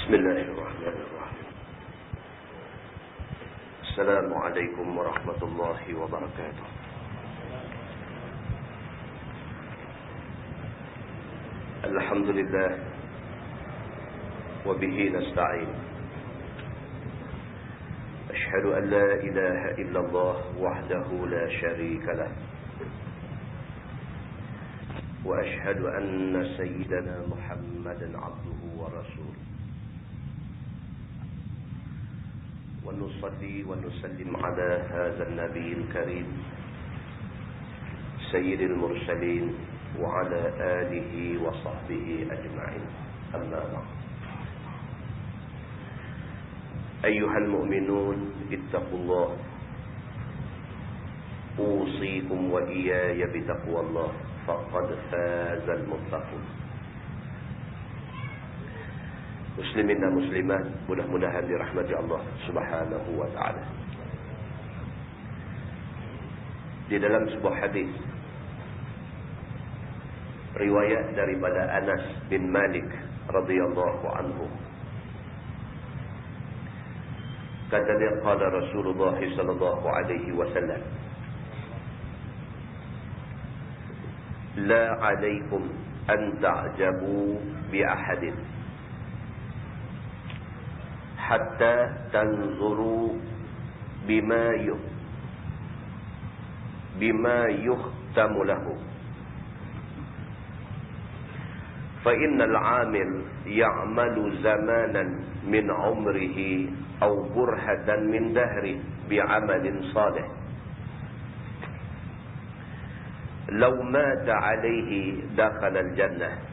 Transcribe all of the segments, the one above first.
بسم الله الرحمن الرحيم. السلام عليكم ورحمة الله وبركاته. الحمد لله وبه نستعين. أشهد أن لا إله إلا الله وحده لا شريك له، وأشهد أن سيدنا محمدا عبده ورسوله، ونصلي ونسلم على هذا النبي الكريم سيد المرسلين وعلى آله وصحبه أجمعين. أما بعد، أيها المؤمنون اتقوا الله، أوصيكم وإياي بتقوى الله، فقد فاز المتقون. Muslimin dan muslimat, mudah-mudahan dirahmati Allah Subhanahu wa taala. Di dalam sebuah hadis riwayat daripada Anas bin Malik radhiyallahu anhu, kata dia, qala Rasulullah sallallahu alaihi wasallam, la alaikum an ta'jabu bi ahadin hatta tanzuru bima yuhtamu lahu, fa innal 'amil ya'malu zamanan min 'umrihi aw burhatan min dahri bi'amalin salih, law mata 'alayhi dakhala al-jannah,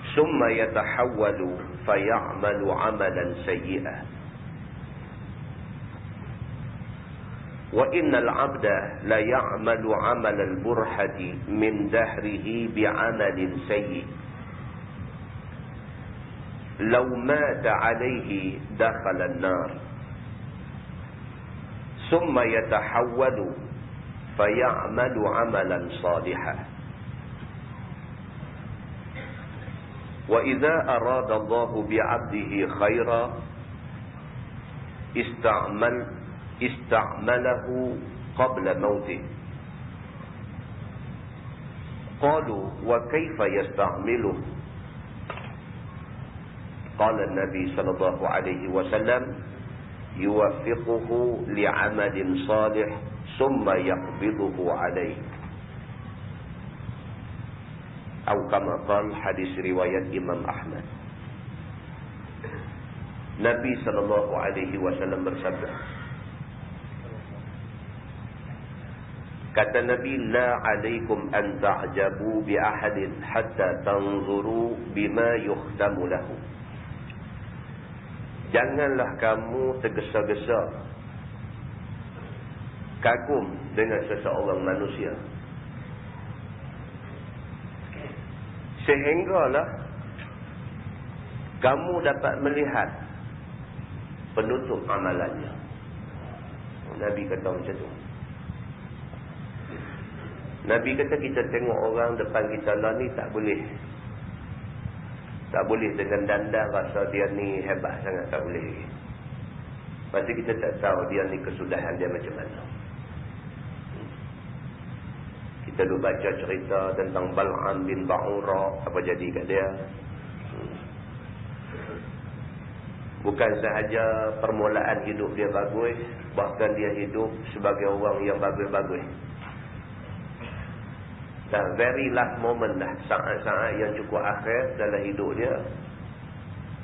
ثم يتحول فيعمل عملا سيئا، وإن العبد لا يعمل عمل البرحة من دهره بعمل سيء، لو مات عليه دخل النار، ثم يتحول فيعمل عملا صالحا، وإذا أراد الله بعبده خيرا استعمله قبل موته. قالوا وكيف يستعمله؟ قال النبي صلى الله عليه وسلم يوفقه لعمل صالح ثم يقبضه عليه، atau kama qala, hadis riwayat Imam Ahmad. Nabi sallallahu alaihi wasallam bersabda, kata Nabi, la alaikum an ta'jabu bi ahadin hatta tanzuru bima yuhtamu lahu. Janganlah kamu tergesa-gesa kagum dengan seseorang manusia, sehinggalah kamu dapat melihat penutup amalannya. Nabi kata macam tu. Nabi kata kita tengok orang depan kita lah ni tak boleh dengan dandan rasa dia ni hebat sangat, tak boleh. Pasti kita tak tahu dia ni kesudahan dia macam mana. Kita dulu baca cerita tentang Bal'am bin Ba'ura, apa jadi kat dia. Bukan sahaja permulaan hidup dia bagus, bahkan dia hidup sebagai orang yang bagus-bagus. Dan very last moment dah, saat-saat yang cukup akhir dalam hidup dia,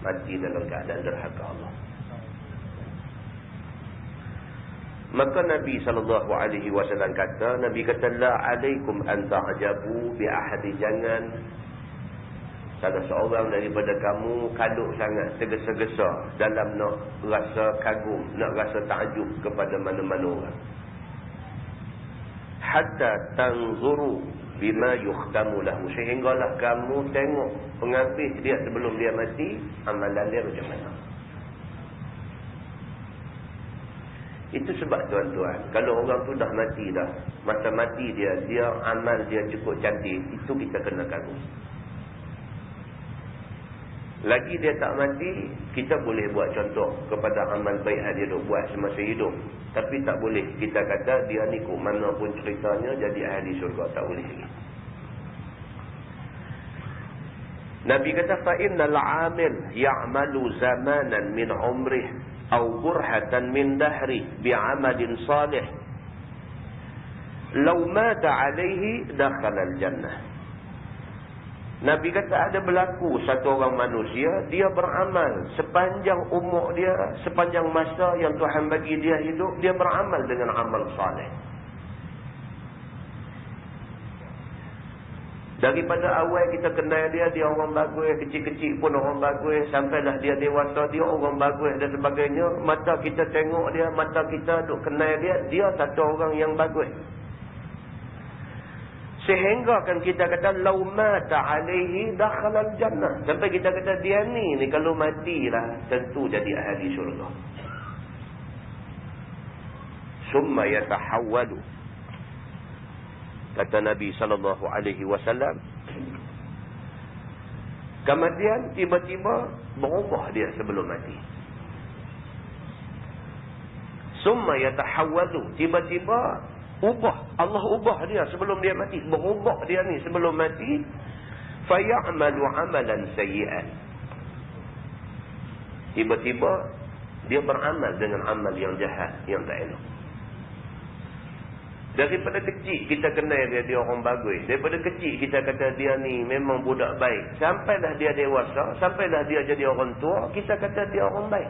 mati dalam keadaan derhaka Allah. Maka Nabi SAW kata, Nabi kata, la alaikum an ta'jabu bi ahadi, jangan salah seorang daripada kamu kaduk sangat, tergesa-gesa dalam nak rasa kagum, nak rasa takjub kepada mana-mana orang. Hatta tanzuru bima yuhtamu lahu, sehinggalah kamu tengok penghabis dia sebelum dia mati, amalan dia macam mana. Itu sebab tuan-tuan, kalau orang tu dah mati dah, masa mati dia amal dia cukup cantik, itu kita kena kagum. Lagi dia tak mati, kita boleh buat contoh kepada amal baik dia duk buat semasa hidup. Tapi tak boleh kita kata dia ni kok mana pun ceritanya jadi ahli syurga, tak boleh lagi. Nabi kata fa innal 'amil ya'malu zamanan min umrih aw burhatan min dahri bi'amalin salih law mata 'alaihi dakhala al-jannah. Nabi kata ada berlaku satu orang manusia, dia beramal sepanjang umur dia, sepanjang masa yang Tuhan bagi dia hidup, dia beramal dengan amal saleh. Daripada awal kita kenal dia orang bagus, kecil-kecil pun orang bagus, sampailah dia dewasa, dia orang bagus dan sebagainya. Mata kita tengok dia, mata kita duk kenal dia satu orang yang bagus. Sehingga kan kita kata lau mata alaihi dakhala al-jannah. Sampai kita kata dia ni kalau matilah tentu jadi ahli syurga. Summa yatahawwalu. Kata Nabi sallallahu alaihi wasallam, kemudian tiba-tiba berubah dia sebelum mati. Summa yatahawwalu, tiba-tiba ubah, Allah ubah dia sebelum dia mati, berubah dia ni sebelum mati. Fayamalu amalan sayyi'an, tiba-tiba dia beramal dengan amal yang jahat, yang tak elok. Daripada kecil kita kenal dia orang bagus, daripada kecil kita kata dia ni memang budak baik, sampailah dia dewasa, sampailah dia jadi orang tua, kita kata dia orang baik.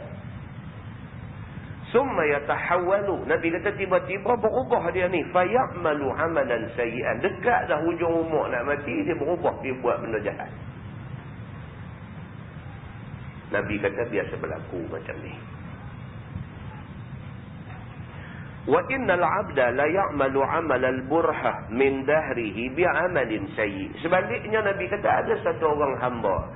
Summa yatahawwalu, Nabi kata tiba-tiba berubah dia ni, fayamalu amalan sayyi'an, dekat dah hujung umur nak mati, dia berubah, dia buat benda jahat. Nabi kata biasa berlaku macam ni. Wa innal 'abda la ya'malu 'amalal burhah min dahrihi bi'amalin sayyi. Sebaliknya Nabi kata ada satu orang hamba,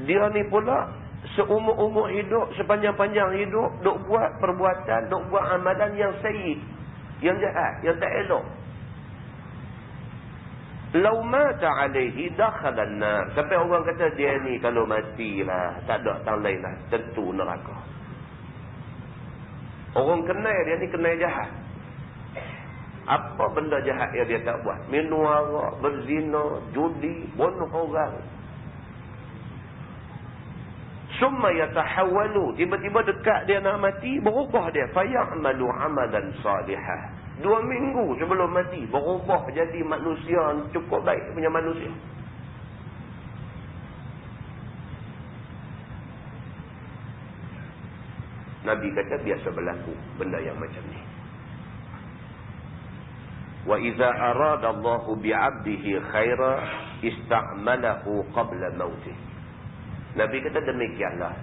dia ni pula seumur-umur hidup, sepanjang-panjang hidup, duk buat perbuatan, duk buat amalan yang sayyi, yang jahat, yang tak elok. Lau mata alaihi dakhala an-nar. Sampai orang kata dia ni kalau matilah, tak ada tang lain lah, tentu neraka. Orang kenal dia ni kenal jahat. Apa benda jahat yang dia tak buat? Minum arak, berzina, judi, bunuh orang. Summa yatahawwalu, tiba-tiba dekat dia nak mati, berubah dia, fayamalu amalan salihah. 2 minggu sebelum mati berubah jadi manusia cukup baik punya manusia. Nabi kata biasa berlaku benda yang macam ni. Wa idza arada Allahu bi'abdihi khaira ista'malahu qabla mautih. Nabi kata demikianlah.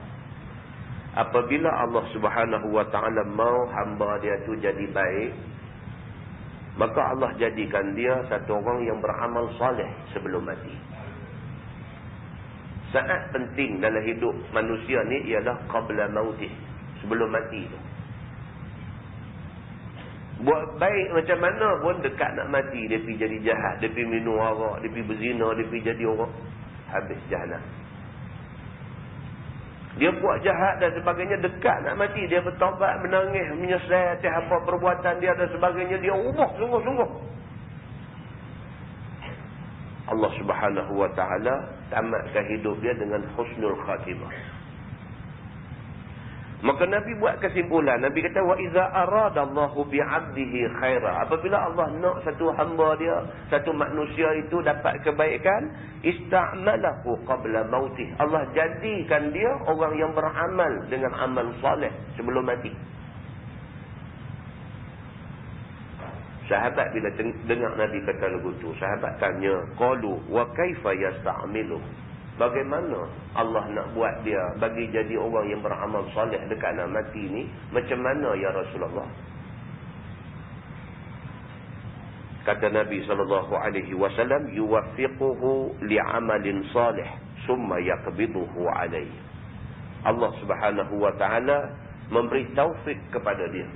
Apabila Allah Subhanahu wa taala mau hamba dia tu jadi baik, maka Allah jadikan dia satu orang yang beramal soleh sebelum mati. Sangat penting dalam hidup manusia ni ialah qabla mautih, sebelum mati tu. Buat baik macam mana pun dekat nak mati dia pergi jadi jahat, dia pergi minum arak, dia pergi berzina, dia pergi jadi orang, habis jahanam. Dia buat jahat dan sebagainya, dekat nak mati dia bertaubat, menangis, menyesal atas apa perbuatan dia dan sebagainya, dia ubah sungguh-sungguh. Allah Subhanahu wa taala tamatkan hidup dia dengan husnul khatimah. Maka Nabi buat kesimpulan, Nabi kata wa iza aradallahu bi'abdihi khaira. Apabila Allah nak satu hamba dia, satu manusia itu dapat kebaikan, ista'malahu qabla mautih. Allah jadikan dia orang yang beramal dengan amal soleh sebelum mati. Sahabat bila dengar Nabi kata lagu tu, sahabat tanya, qalu wa kaifa yasta'milu? Bagaimana Allah nak buat dia bagi jadi orang yang beramal soleh dekat nak mati ni? Macam mana ya Rasulullah? Kata Nabi SAW, yuwaffiquhu li'amalin salih summa yaqbiduhu alayhi. Allah Subhanahu wa taala memberi taufik kepada dia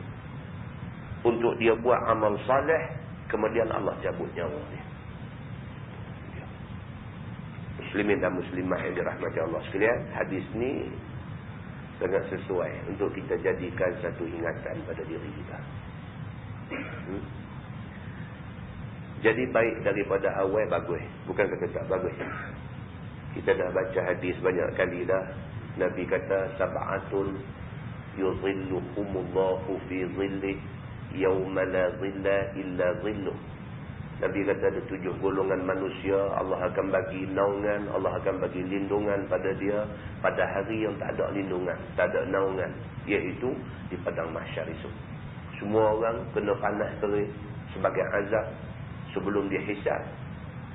untuk dia buat amal soleh, kemudian Allah cabut nyawa dia. Muslimin dan muslimah yang dirahmati Allah sekalian, hadis ni sangat sesuai untuk kita jadikan satu ingatan pada diri kita. Jadi baik daripada awal bagus, bukan kata tak bagus. Kita dah baca hadis banyak kali dah. Nabi kata sab'atun yuzilluhumullahu fi zillih yawma la zilla illa zilluh. Nabi kata ada 7 golongan manusia, Allah akan bagi naungan, Allah akan bagi lindungan pada dia pada hari yang tak ada lindungan, tak ada naungan, iaitu di padang mahsyar itu. Semua orang kena panas terik sebagai azab sebelum dihisab.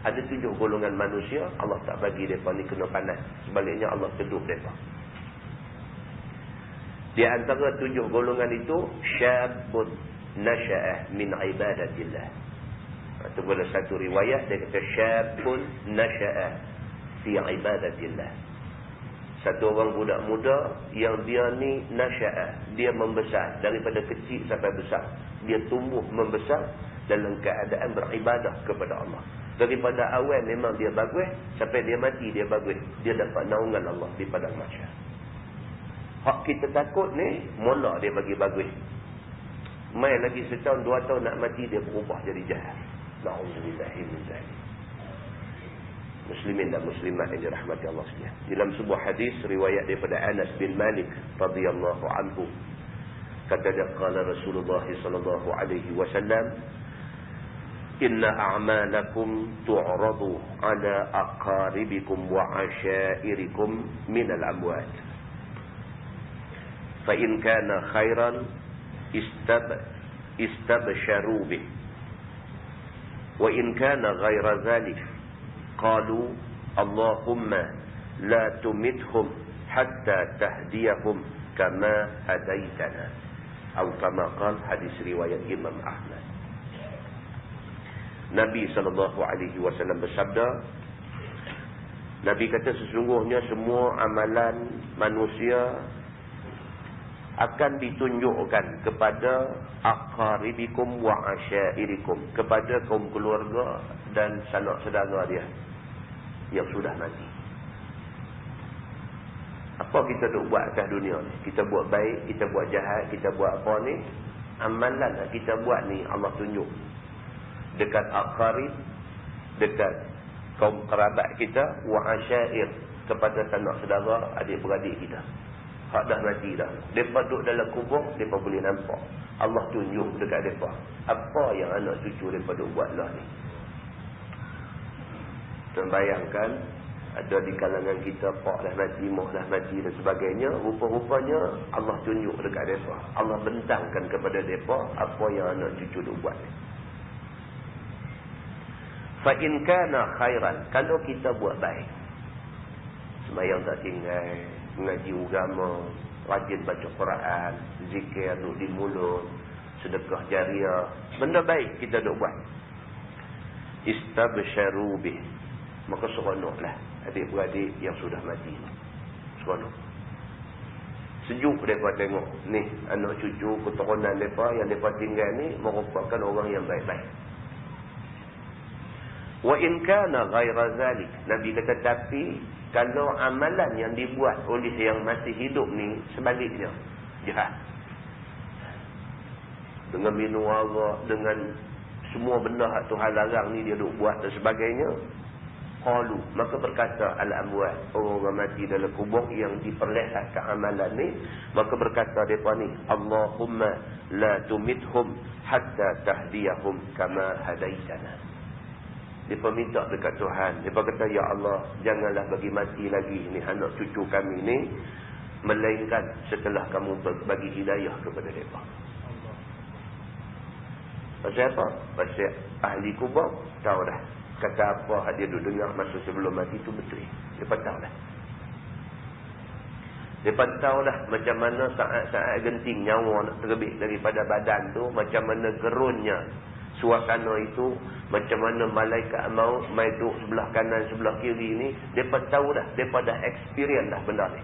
Ada 7 golongan manusia, Allah tak bagi mereka ni kena panas. Sebaliknya Allah teduh mereka. Di antara 7 golongan itu, syabun nasha'ah min ibadatillah. Itu boleh satu riwayat, dia kata syabun nasha'ah fi ibadatillah. Satu orang budak muda yang dia ni nasha'ah, dia membesar daripada kecil sampai besar. Dia tumbuh membesar dalam keadaan beribadah kepada Allah. Daripada awal memang dia bagus, sampai dia mati dia bagus. Dia dapat naungan Allah di padang mahsyar. Hak kita takut ni, mula dia bagi bagus. Mai lagi setahun, 2 tahun nak mati, dia berubah jadi jahat. Na'udzubillahi min dzalik. Muslimin dan muslimat yang dirahmati Allah sekalian. Dalam sebuah hadis riwayat daripada Anas bin Malik radhiyallahu anhu, kata dia, qala Rasulullah sallallahu alaihi wasallam, inna a'malakum tu'radu ala aqaribikum wa asyairikum minal amwat. Fa in kana khairan istabsharu bih. Wa in kana ghaira dhalik qalu Allahumma la tumithum hatta tahdiyahum kama hadaitana. Atau kama qala, hadis riwayat Imam Ahmad. Nabi SAW bersabda, Nabi kata sesungguhnya semua amalan manusia akan ditunjukkan kepada aqaribikum wa asyairikum, kepada kaum keluarga dan sanak saudara dia yang sudah mati. Apa kita duk buat atas dunia ni? Kita buat baik, kita buat jahat, kita buat apa ni? Amalan kita buat ni Allah tunjuk dekat aqarib, dekat kaum kerabat kita, wa asyair, kepada sanak saudara, adik-beradik kita. Hak dah mati dah. Mereka duduk dalam kubur, mereka boleh nampak. Allah tunjuk dekat mereka apa yang anak cucu mereka duk buat lah ni. Dan bayangkan, ada di kalangan kita, pak dah mati, mak dah mati dan sebagainya. Rupa-rupanya Allah tunjuk dekat mereka. Allah bentangkan kepada mereka apa yang anak cucu duk buat ni. Fa in kana khairan, kalau kita buat baik, sembahyang tak tinggal, mengaji agama, rajin baca Quran, zikir duduk di mulut, sedekah jariah, benda baik kita duk buat, istabsharu bih, maka seronoklah adik-beradik yang sudah mati. Seronok, sejuk mereka tengok ni anak cucu keturunan mereka yang mereka tinggal ni merupakan orang yang baik-baik. Wa in kana ghaira zalik, Nabi kata, tapi kalau amalan yang dibuat oleh yang masih hidup ni sebaliknya, jahat, dengan minum arak, dengan semua benda hak Tuhan larang ni dia duk buat dan sebagainya, qalu, maka berkata al-amwat, orang mati dalam kubur yang diperlihatkan amalan ni, maka berkata mereka ni, Allahumma la tumithum hatta tahdiyahum kama hadaitana. Mereka minta dekat Tuhan. Mereka kata, ya Allah, janganlah bagi mati lagi ni anak cucu kami ni, melainkan setelah kamu bagi hidayah kepada mereka. Pasal apa? Pasal ahli kubur tahu dah. Kata apa dia duduk dengar masa sebelum mati tu betul. Mereka tahu dah. Mereka tahu dah macam mana saat-saat genting nyawa nak terbit daripada badan tu, macam mana gerunnya suasana itu, macam mana malaikat maut mai duduk sebelah kanan sebelah kiri ni. Mereka tahu dah, mereka dah experience dah benda ni.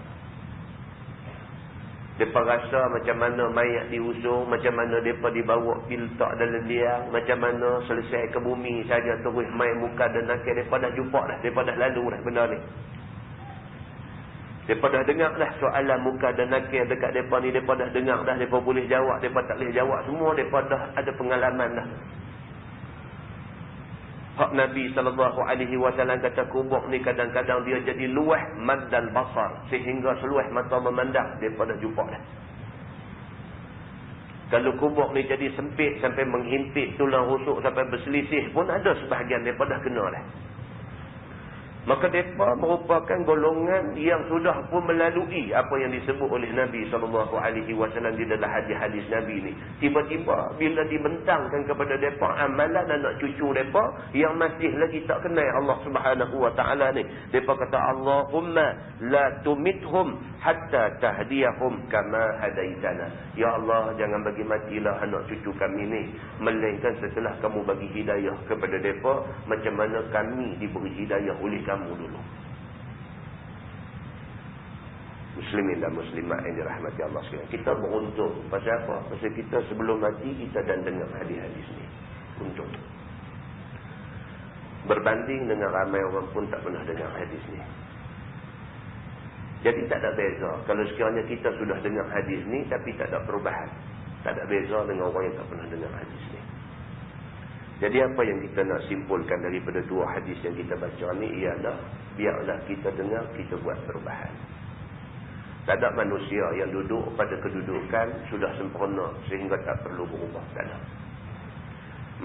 Mereka rasa macam mana mayat diusung, macam mana mereka dibawa diletak dalam liang, macam mana selesai ke bumi saja terus main muka dan nakir. Mereka dah jumpa dah, mereka dah lalu dah benda ni. Mereka dah dengar dah soalan muka dan nakir dekat mereka ni. Mereka dah dengar dah, mereka boleh jawab, mereka tak boleh jawab. Semua mereka dah ada pengalaman dah. Hak Nabi SAW kata kubur ni kadang-kadang dia jadi luah maddal basar. Sehingga seluah mata memandang. Mereka dah jumpa dah. Kalau kubur ni jadi sempit sampai menghimpit tulang rusuk sampai berselisih pun ada sebahagian mereka dah kena dah. Maka mereka merupakan golongan yang sudah pun melalui apa yang disebut oleh Nabi SAW di dalam hadis-hadis Nabi ni. Tiba-tiba bila dibentangkan kepada mereka amalan anak cucu mereka yang masih lagi tak kenal Allah Subhanahu Wa Taala ni. Mereka kata Allahumma la tumithum hatta tahdiyahum kama hadaitana. Ya Allah, jangan bagi matilah anak cucu kami ni melainkan setelah kamu bagi hidayah kepada mereka macam mana kami diberi hidayah oleh kamu dulu. Muslimin dan muslimat yang dirahmati Allah sekalian. Kita beruntung. Pasal apa? Pasal kita sebelum mati kita dan dengar hadis-hadis ni. Untung. Berbanding dengan ramai orang pun tak pernah dengar hadis ni. Jadi tak ada beza. Kalau sekiranya kita sudah dengar hadis ni tapi tak ada perubahan. Tak ada beza dengan orang yang tak pernah dengar hadis ni. Jadi apa yang kita nak simpulkan daripada dua hadis yang kita baca ni ialah biarlah kita dengar, kita buat perubahan. Tak ada manusia yang duduk pada kedudukan sudah sempurna sehingga tak perlu berubah. Tak ada.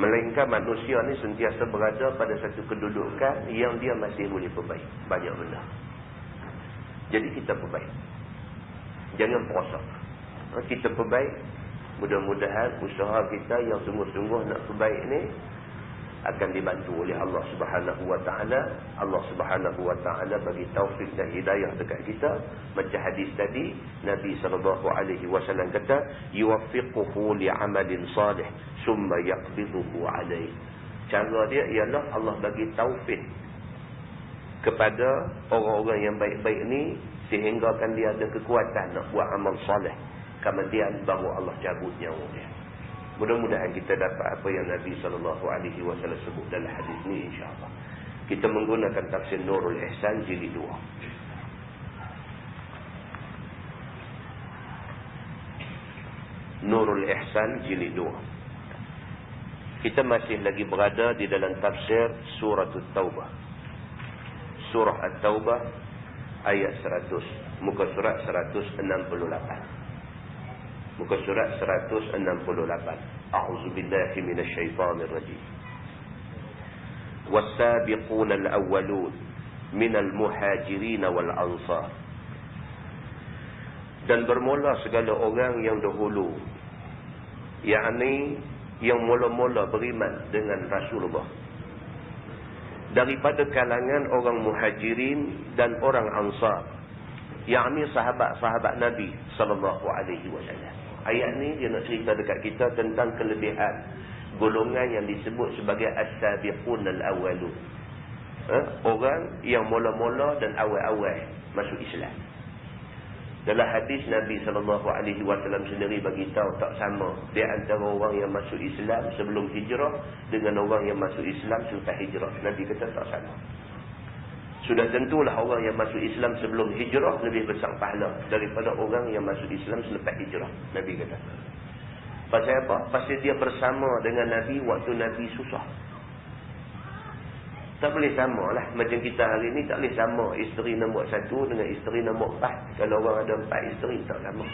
Melainkan manusia ni sentiasa berada pada satu kedudukan yang dia masih boleh perbaik banyak benda. Jadi kita perbaik. Jangan perosok. Kita perbaik. Mudah-mudahan usaha kita yang sungguh-sungguh nak perbaik ni akan dibantu oleh Allah Subhanahu Wa Taala. Allah Subhanahu Wa Taala bagi taufik dan hidayah dekat kita. Macam hadis tadi Nabi SAW kata yuwaffiquhu li'amalin salih summa yaqbiduhu alayh. Cara dia ialah Allah bagi taufik kepada orang-orang yang baik-baik ni sehingga kan dia ada kekuatan nak buat amal soleh. Kemudian baru Allah cabut nyawa dia. Mudah-mudahan kita dapat apa yang Nabi SAW sebut dalam hadis ni insya-Allah. Kita menggunakan tafsir Nurul Ihsan jilid 2. Nurul Ihsan jilid 2. Kita masih lagi berada di dalam tafsir surah At-Taubah. Surah At-Taubah ayat 100. Muka surat 168. Muka surat 168. A'udzubillahi minasyaitanir rajim. Was-sabiquna al-awwalun minal muhajirin wal ansar. Dan bermula segala orang yang dahulu, yakni yang mula-mula beriman dengan Rasulullah daripada kalangan orang muhajirin dan orang ansar, yakni sahabat-sahabat Nabi SAW. Ayat ni dia nak cerita dekat kita tentang kelebihan golongan yang disebut sebagai as-sabiqun al-awwalun. Orang yang mula-mula dan awal-awal masuk Islam. Dalam hadis Nabi SAW sendiri bagi tahu tak sama di antara orang yang masuk Islam sebelum hijrah dengan orang yang masuk Islam selepas hijrah. Nabi kata tak sama. Sudah tentulah orang yang masuk Islam sebelum hijrah lebih besar pahala daripada orang yang masuk Islam selepas hijrah. Nabi kata. Pasal apa? Pasal dia bersama dengan Nabi waktu Nabi susah. Tak boleh sama lah. Macam kita hari ni tak boleh sama isteri nombor 1 dengan isteri nombor 4. Kalau orang ada 4 isteri tak sama.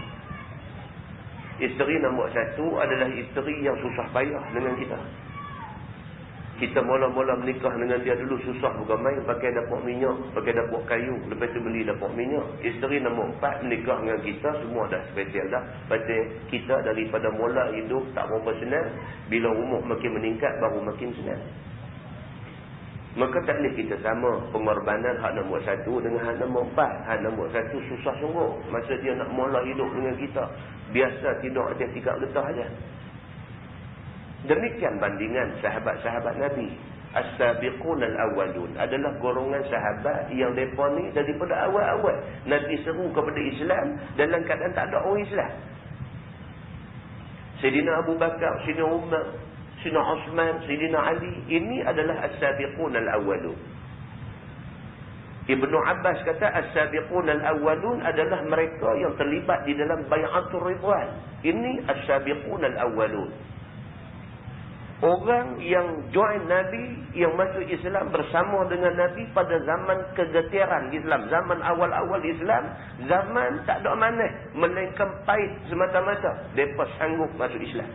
Isteri nombor 1 adalah isteri yang susah payah dengan kita. Kita mula-mula menikah dengan dia dulu susah bukan main, pakai dapur minyak, pakai dapur kayu, lepas tu beli dapur minyak. Isteri nombor 4 menikah dengan kita semua dah spesial dah. Pasal kita daripada mula hidup tak berapa senang, bila umur makin meningkat baru makin senang. Maka tak boleh kita sama pengorbanan hak nombor 1 dengan hak nombor 4. Hak nombor 1 susah sungguh masa dia nak mula hidup dengan kita. Biasa tidur atas 3 getah aja. Demikian bandingan sahabat-sahabat Nabi. As-sabiqun al-awwalun adalah golongan sahabat yang mereka ni daripada awal-awal Nabi seru kepada Islam dalam keadaan tak ada orang Islam. Sayyidina Abu Bakar, Sayyidina Umar, Sayyidina Osman, Sayyidina Ali, ini adalah as-sabiqun al-awwalun. Ibnu Abbas kata as-sabiqun al-awwalun adalah mereka yang terlibat di dalam bai'atul ridwan. Ini as-sabiqun al-awwalun. Orang yang join Nabi, yang masuk Islam bersama dengan Nabi pada zaman kegetiran Islam, zaman awal-awal Islam, zaman tak ada mana, melainkan pahit semata-mata mereka sanggup masuk Islam.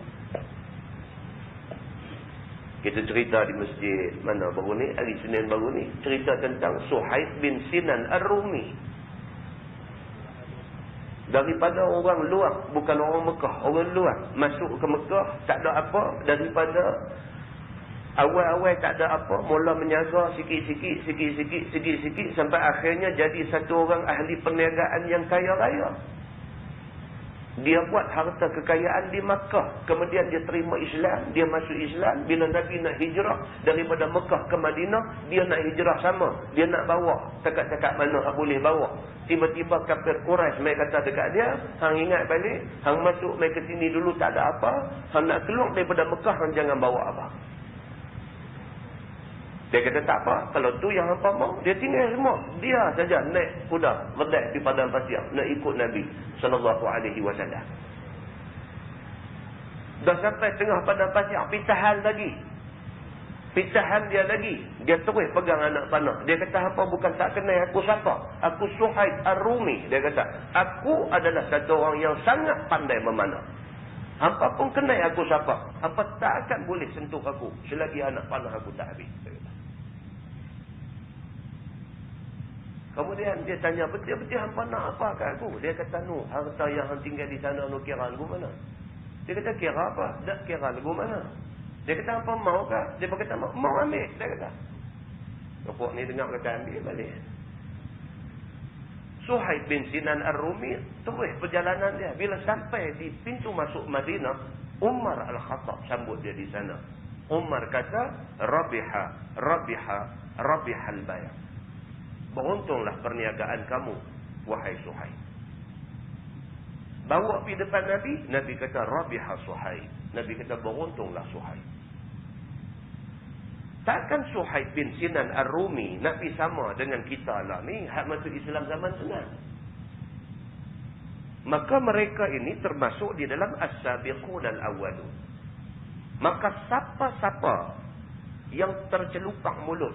Kita cerita di masjid mana baru ni, hari Senin baru ni, cerita tentang Suhaib bin Sinan Ar-Rumi. Daripada orang luar, bukan orang Mekah, orang luar masuk ke Mekah, tak ada apa, daripada awal-awal tak ada apa, mula menyaga sikit-sikit sampai akhirnya jadi satu orang ahli perniagaan yang kaya raya. Dia buat harta kekayaan di Makkah. Kemudian dia terima Islam. Dia masuk Islam. Bila Nabi nak hijrah daripada Makkah ke Madinah, dia nak hijrah sama. Dia nak bawa. Cakap-cakap mana boleh bawa. Tiba-tiba kafir Quraisy mai kata dekat dia, hang ingat balik, hang masuk mai ke sini dulu tak ada apa. Hang nak keluar daripada Makkah, hang jangan bawa apa. Dia kata tak apa, kalau tu yang hampa mau, dia tinggal semua. Dia saja naik kuda, berdek di padang pasir, nak ikut Nabi SAW. Dah sampai tengah padang pasir, pitahan lagi. Pitahan dia lagi. Dia terus pegang anak panah. Dia kata, hampa bukan tak kenal aku siapa. Aku Suhaib Ar-Rumi. Dia kata, aku adalah satu orang yang sangat pandai memanah. Hampa pun kenal aku siapa. Hampa tak akan boleh sentuh aku selagi anak panah aku tak habis. Dia kata. Kemudian dia tanya, betul-betul hampa nak apa kat aku? Dia kata, harta yang hang tinggal di sana, kira lagu mana? Dia kata, kira apa? Tak kira lagu mana? Dia kata, hampa mau kah? Dia kata, mau ambil. Dia kata. Rupuk ni dengar kata, ambil balik. Suhaib bin Sinan Ar-Rumi terus perjalanan dia. Bila sampai di pintu masuk Madinah, Umar Al-Khattab sambut dia di sana. Umar kata, Rabihal bayar. Beruntunglah perniagaan kamu, wahai Suhaib. Bawa pergi depan Nabi, Nabi kata, Rabiha Suhaib. Nabi kata, beruntunglah Suhaib. Takkan Suhaib bin Sinan Ar-Rumi Nabi sama dengan kita lah ni, hak masuk Islam zaman senang. Maka mereka ini termasuk di dalam as-sabiqun al-awwalun. Maka siapa-siapa yang tercelupak mulut,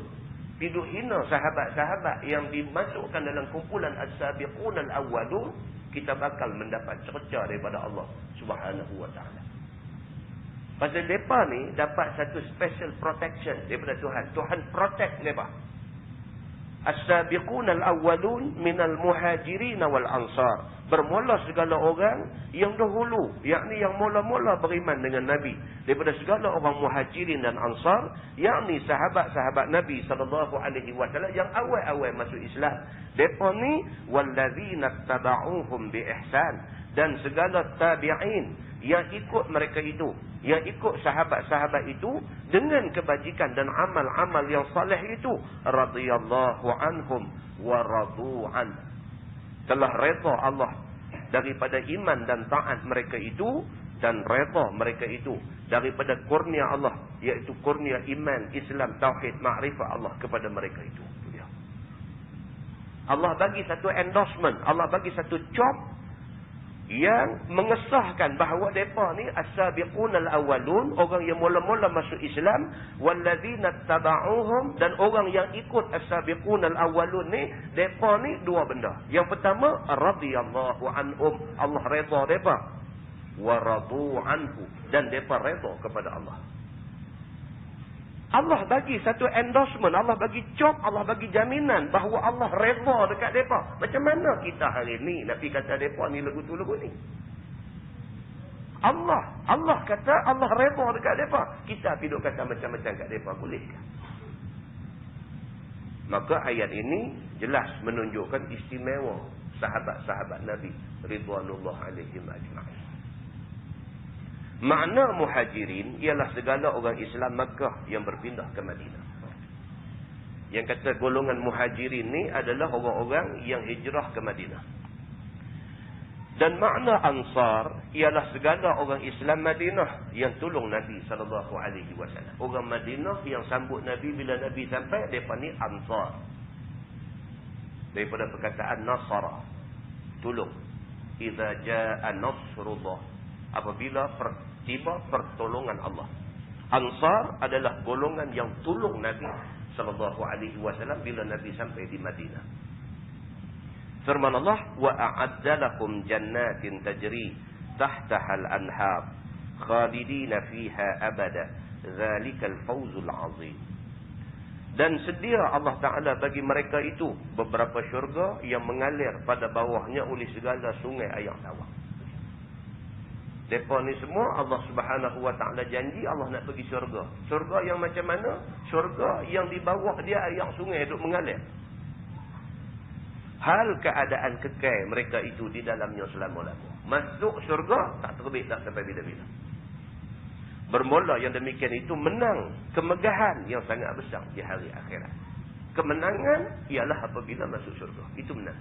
piduk hina sahabat-sahabat yang dimasukkan dalam kumpulan as-sabiqun al-awwalun, kita bakal mendapat cerca daripada Allah Subhanahu wa taala. Pasal depa ni dapat satu special protection daripada Tuhan. Tuhan protect depa. As-sabiqun al-awwalun minal muhajirin wal ansar. Bermula segala orang yang dahulu, yakni yang mula-mula beriman dengan Nabi, daripada segala orang muhajirin dan ansar, yakni sahabat-sahabat Nabi SAW yang awal-awal masuk Islam. Depa ni wallazina tabauhum bi ihsan, dan segala tabi'in yang ikut mereka itu, yang ikut sahabat-sahabat itu dengan kebajikan dan amal-amal yang saleh itu, radhiyallahu anhum wa radu an. Telah redha Allah daripada iman dan taat mereka itu, dan redha mereka itu daripada kurnia Allah, iaitu kurnia iman, Islam, tauhid, makrifat Allah kepada mereka itu. Allah bagi satu endorsement, Allah bagi satu job yang mengesahkan bahawa mereka ni as-sabiqun al-awwalun, orang yang mula-mula masuk Islam, wallazina tabauhum, dan orang yang ikut as-sabiqun al-awwalun ni, mereka ni dua benda. Yang pertama, radhiyallahu anhum, Allah redha mereka, wa radu anhu, dan mereka redha kepada Allah. Allah bagi satu endorsement, Allah bagi job, Allah bagi jaminan bahawa Allah redha dekat mereka. Macam mana kita hari ni nak pergi kata mereka ni lagu tu lagu ni? Allah kata Allah redha dekat mereka. Kita pergi duk kata macam-macam kat mereka, boleh ke? Maka ayat ini jelas menunjukkan istimewa sahabat-sahabat Nabi ridwanullah alaihim ajma'in. Makna muhajirin ialah segala orang Islam Makkah yang berpindah ke Madinah. Yang kata golongan muhajirin ni adalah orang-orang yang hijrah ke Madinah. Dan makna ansar ialah segala orang Islam Madinah yang tolong Nabi SAW. Orang Madinah yang sambut Nabi bila Nabi sampai, mereka ni ansar. Daripada perkataan nasara, tolong. Idza jaa nasrullah, apabila tiba pertolongan Allah. Ansar adalah golongan yang tolong Nabi SAW bila Nabi sampai di Madinah. Firman Allah, wa a'adda lakum jannatin tajri tahtaha al-anhar khalidina fiha abada dzalikal fawzul 'azim. Dan sedia Allah Taala bagi mereka itu beberapa syurga yang mengalir pada bawahnya oleh segala sungai air tawar. Depa ni semua Allah Subhanahu Wa Taala janji Allah nak bagi syurga. Syurga yang macam mana? Syurga yang di bawah dia air sungai duk mengalir. Hal keadaan kekal mereka itu di dalamnya selama-lamanya. Masuk syurga tak terbit tak sampai bila-bila. Bermula yang demikian itu menang kemegahan yang sangat besar di hari akhirat. Kemenangan ialah apabila masuk syurga. Itu menang.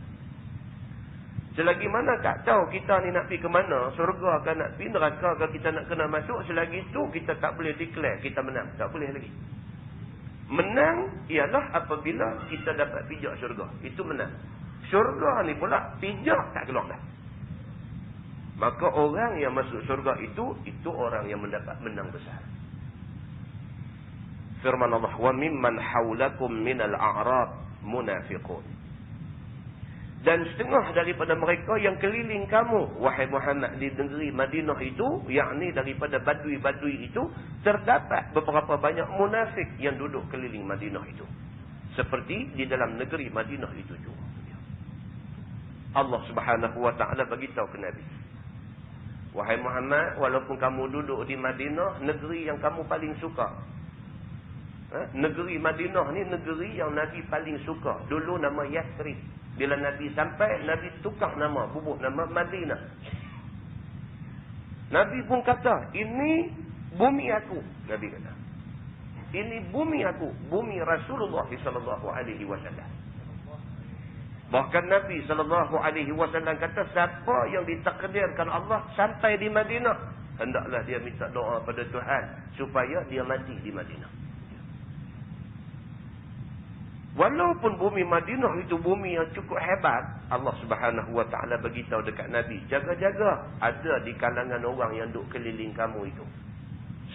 Selagi mana tak tahu kita ni nak pergi ke mana, syurga ke nak pergi, neraka ke kita nak kena masuk, selagi itu kita tak boleh declare kita menang. Tak boleh lagi. Menang ialah apabila kita dapat pijak syurga. Itu menang. Syurga ni pula pijak tak keluar dah. Maka orang yang masuk syurga itu orang yang mendapat menang besar. Firman Allah, wa mimman haulakum minal a'rab munafiqun. Dan setengah daripada mereka yang keliling kamu, wahai Muhammad, di negeri Madinah itu, yakni daripada badui-badui itu, terdapat beberapa banyak munafik yang duduk keliling Madinah itu. Seperti di dalam negeri Madinah itu juga. Allah Subhanahu Wa Taala bagi tahu ke Nabi, wahai Muhammad, walaupun kamu duduk di Madinah, negeri yang kamu paling suka. Negeri Madinah ni negeri yang Nabi paling suka. Dulu nama Yathrib. Bila Nabi sampai, Nabi tukar nama, bubuh nama Madinah. Nabi pun kata, ini bumi aku. Nabi kata, ini bumi aku, bumi Rasulullah SAW. Bahkan Nabi SAW kata, siapa yang ditakdirkan Allah sampai di Madinah, hendaklah dia minta doa pada Tuhan supaya dia mati di Madinah. Walaupun bumi Madinah itu bumi yang cukup hebat, Allah Subhanahu Wa Taala bagi tahu dekat Nabi, jaga-jaga ada di kalangan orang yang duk keliling kamu itu.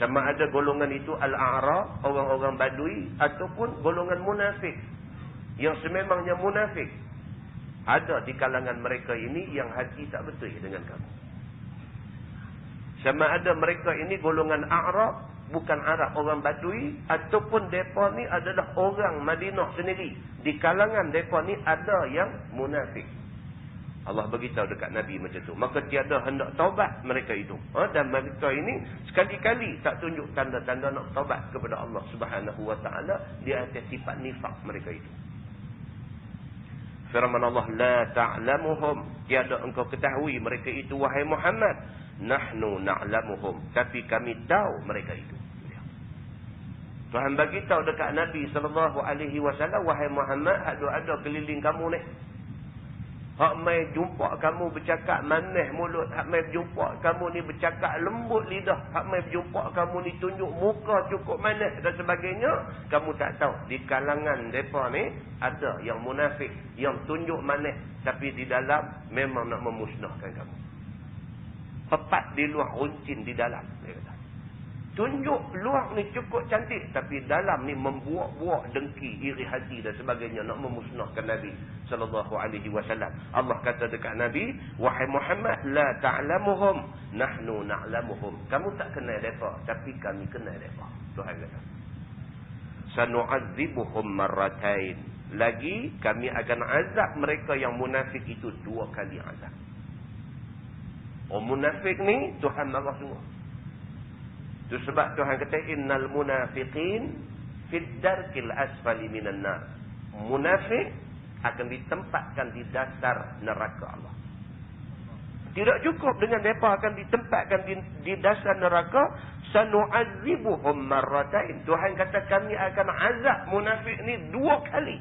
Sama ada golongan itu al-a'rab, orang-orang badui, ataupun golongan munafik yang sememangnya munafik. Ada di kalangan mereka ini yang hati tak betul dengan kamu. Sama ada mereka ini golongan Arab, bukan Arab, orang Badui, ataupun mereka ni adalah orang Madinah sendiri. Di kalangan mereka ni ada yang munafik. Allah beritahu dekat Nabi macam tu. Maka tiada hendak taubat mereka itu. Dan mereka ini sekali-kali tak tunjuk tanda-tanda nak taubat kepada Allah Subhanahu Wa Taala di atas sifat nifak mereka itu. Firman Allah, la ta'lamuhum, tiada engkau ketahui mereka itu wahai Muhammad. Nahnu na'lamuhum, tapi kami tahu mereka itu. Tuhan bagi tahu dekat Nabi SAW, wahai Muhammad, ada keliling kamu ni. Hak mai jumpa kamu bercakap manis mulut, hak mai jumpa kamu ni bercakap lembut lidah, hak mai jumpa kamu ni tunjuk muka cukup manis dan sebagainya, kamu tak tahu di kalangan depa ni ada yang munafik yang tunjuk manis tapi di dalam memang nak memusnahkan kamu. Pepat di luar, runcin di dalam, dia kata. Tunjuk luar ni cukup cantik tapi dalam ni membuak-buak dengki, iri hati dan sebagainya nak memusnahkan Nabi SAW. Allah kata dekat Nabi, wahai Muhammad, la ta'lamuhum, nahnu na'lamuhum. Kamu tak kenal mereka tapi kami kenal mereka. Tuhan kata, sanu'adzibuhum marratain, lagi kami akan azab mereka yang munafik itu 2 kali azab. Orang munafik ni Tuhan marah semua. Itu sebab Tuhan kata, innal munafiqin fid darkil asfali minan nar. Munafik akan ditempatkan di dasar neraka Allah. Tidak cukup dengan mereka akan ditempatkan di dasar neraka. Sanu'azibuhum marratain. Tuhan kata kami akan azab munafik ni 2 kali.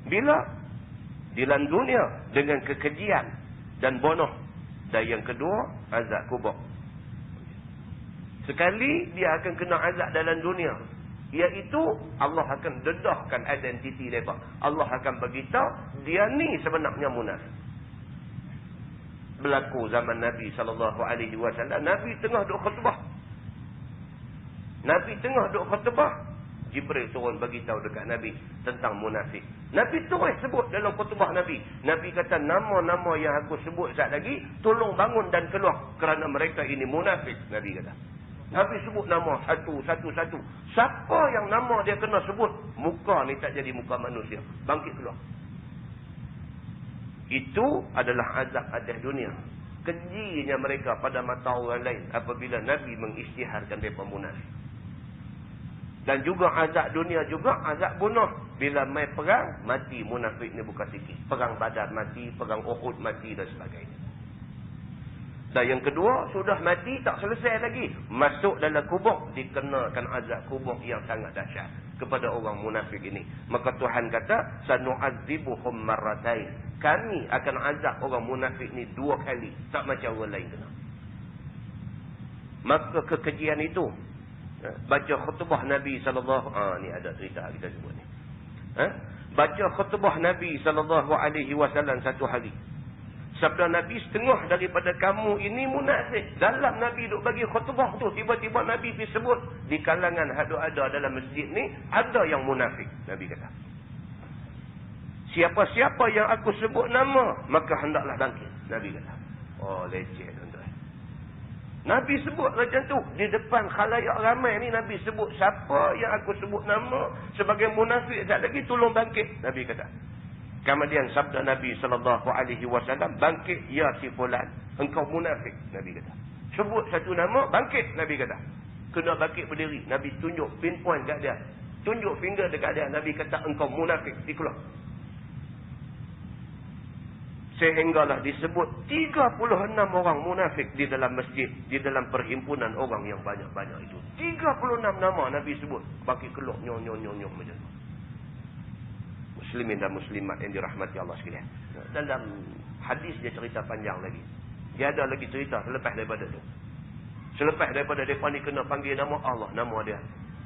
Bila? Di dalam dunia dengan kekejian dan bunuh. Dan yang kedua, azab kubur. Sekali dia akan kena azab dalam dunia, iaitu Allah akan dedahkan identiti mereka. Allah akan beritahu dia ni sebenarnya munafik. Berlaku zaman Nabi SAW. Nabi tengah duk khutbah. Jibril turun beritahu dekat Nabi tentang munafik. Nabi terus sebut dalam khutbah Nabi. Nabi kata nama-nama yang aku sebut saat lagi, tolong bangun dan keluar kerana mereka ini munafik. Nabi kata. Nabi sebut nama satu. Siapa yang nama dia kena sebut, muka ni tak jadi muka manusia. Bangkit keluar. Itu adalah azab atas dunia. Kejinya mereka pada mata orang lain apabila Nabi mengisytiharkan mereka munafik. Dan juga azab dunia juga azab bunuh. Bila mai perang, mati munafik ni bukan sikit. Perang Badar mati, perang Uhud mati dan sebagainya. Dan yang kedua, sudah mati tak selesai lagi. Masuk dalam kubur, dikenakan azab kubur yang sangat dahsyat kepada orang munafik ini. Maka Tuhan kata, sanu'adzibuhum marratain. Kami akan azab orang munafik ni 2 kali. Tak macam orang lain kena. Maka kekejian itu, baca khutbah Nabi SAW. Ni ada cerita kita sebut ni. Baca khutbah Nabi SAW satu hari. Sabda Nabi, setengah daripada kamu ini munafik. Dalam Nabi duk bagi khutbah tu, tiba-tiba Nabi disebut di kalangan ada dalam masjid ni, ada yang munafik. Nabi kata, siapa-siapa yang aku sebut nama, maka hendaklah bangkit. Nabi kata. Oh, leceh tuan-tuan. Nabi sebut macam tu. Di depan khalayak ramai ni, Nabi sebut siapa yang aku sebut nama sebagai munafik, tak lagi tolong bangkit. Nabi kata. Kemudian sabda Nabi SAW, bangkit ya si fulan, engkau munafik. Nabi kata. Sebut satu nama, bangkit. Nabi kata. Kena bangkit berdiri. Nabi tunjuk pinpoint kat dia. Tunjuk finger dekat dia. Nabi kata, engkau munafik. Dikeluar. Sehinggalah disebut 36 orang munafik di dalam masjid, di dalam perhimpunan orang yang banyak-banyak itu. 36 nama Nabi sebut. Bangkit keluar. Nyong macam tu. Muslimin dan muslimat yang dirahmati Allah sekalian. Dalam hadis dia cerita panjang lagi. Dia ada lagi cerita selepas daripada tu. Selepas daripada mereka ni kena panggil nama Allah, nama dia.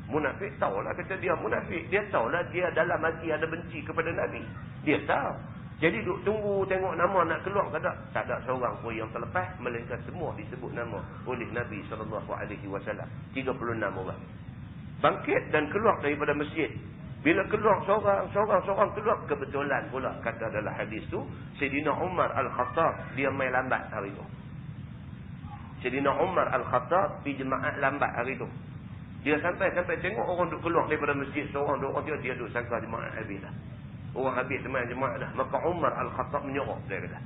Munafik tahulah kata dia munafik. Dia tahulah dia dalam hati ada benci kepada Nabi. Dia tahu. Jadi duk tunggu tengok nama nak keluar kata. Tak ada seorang pun yang terlepas. Melainkan semua disebut nama oleh Nabi SAW. 36 orang. Bangkit dan keluar daripada masjid. Bila keluar seorang keluar, kebetulan pula kata dalam hadis tu, Sayyidina Umar Al-Khattab dia main lambat hari tu. Sayyidina Umar Al-Khattab pergi jemaah lambat hari tu. Dia sampai tengok orang duk keluar daripada masjid, seorang dia duk sangka jemaah habis dah. Orang habis sembahyang jemaah dah. Maka Umar Al-Khattab menyorok dia kata.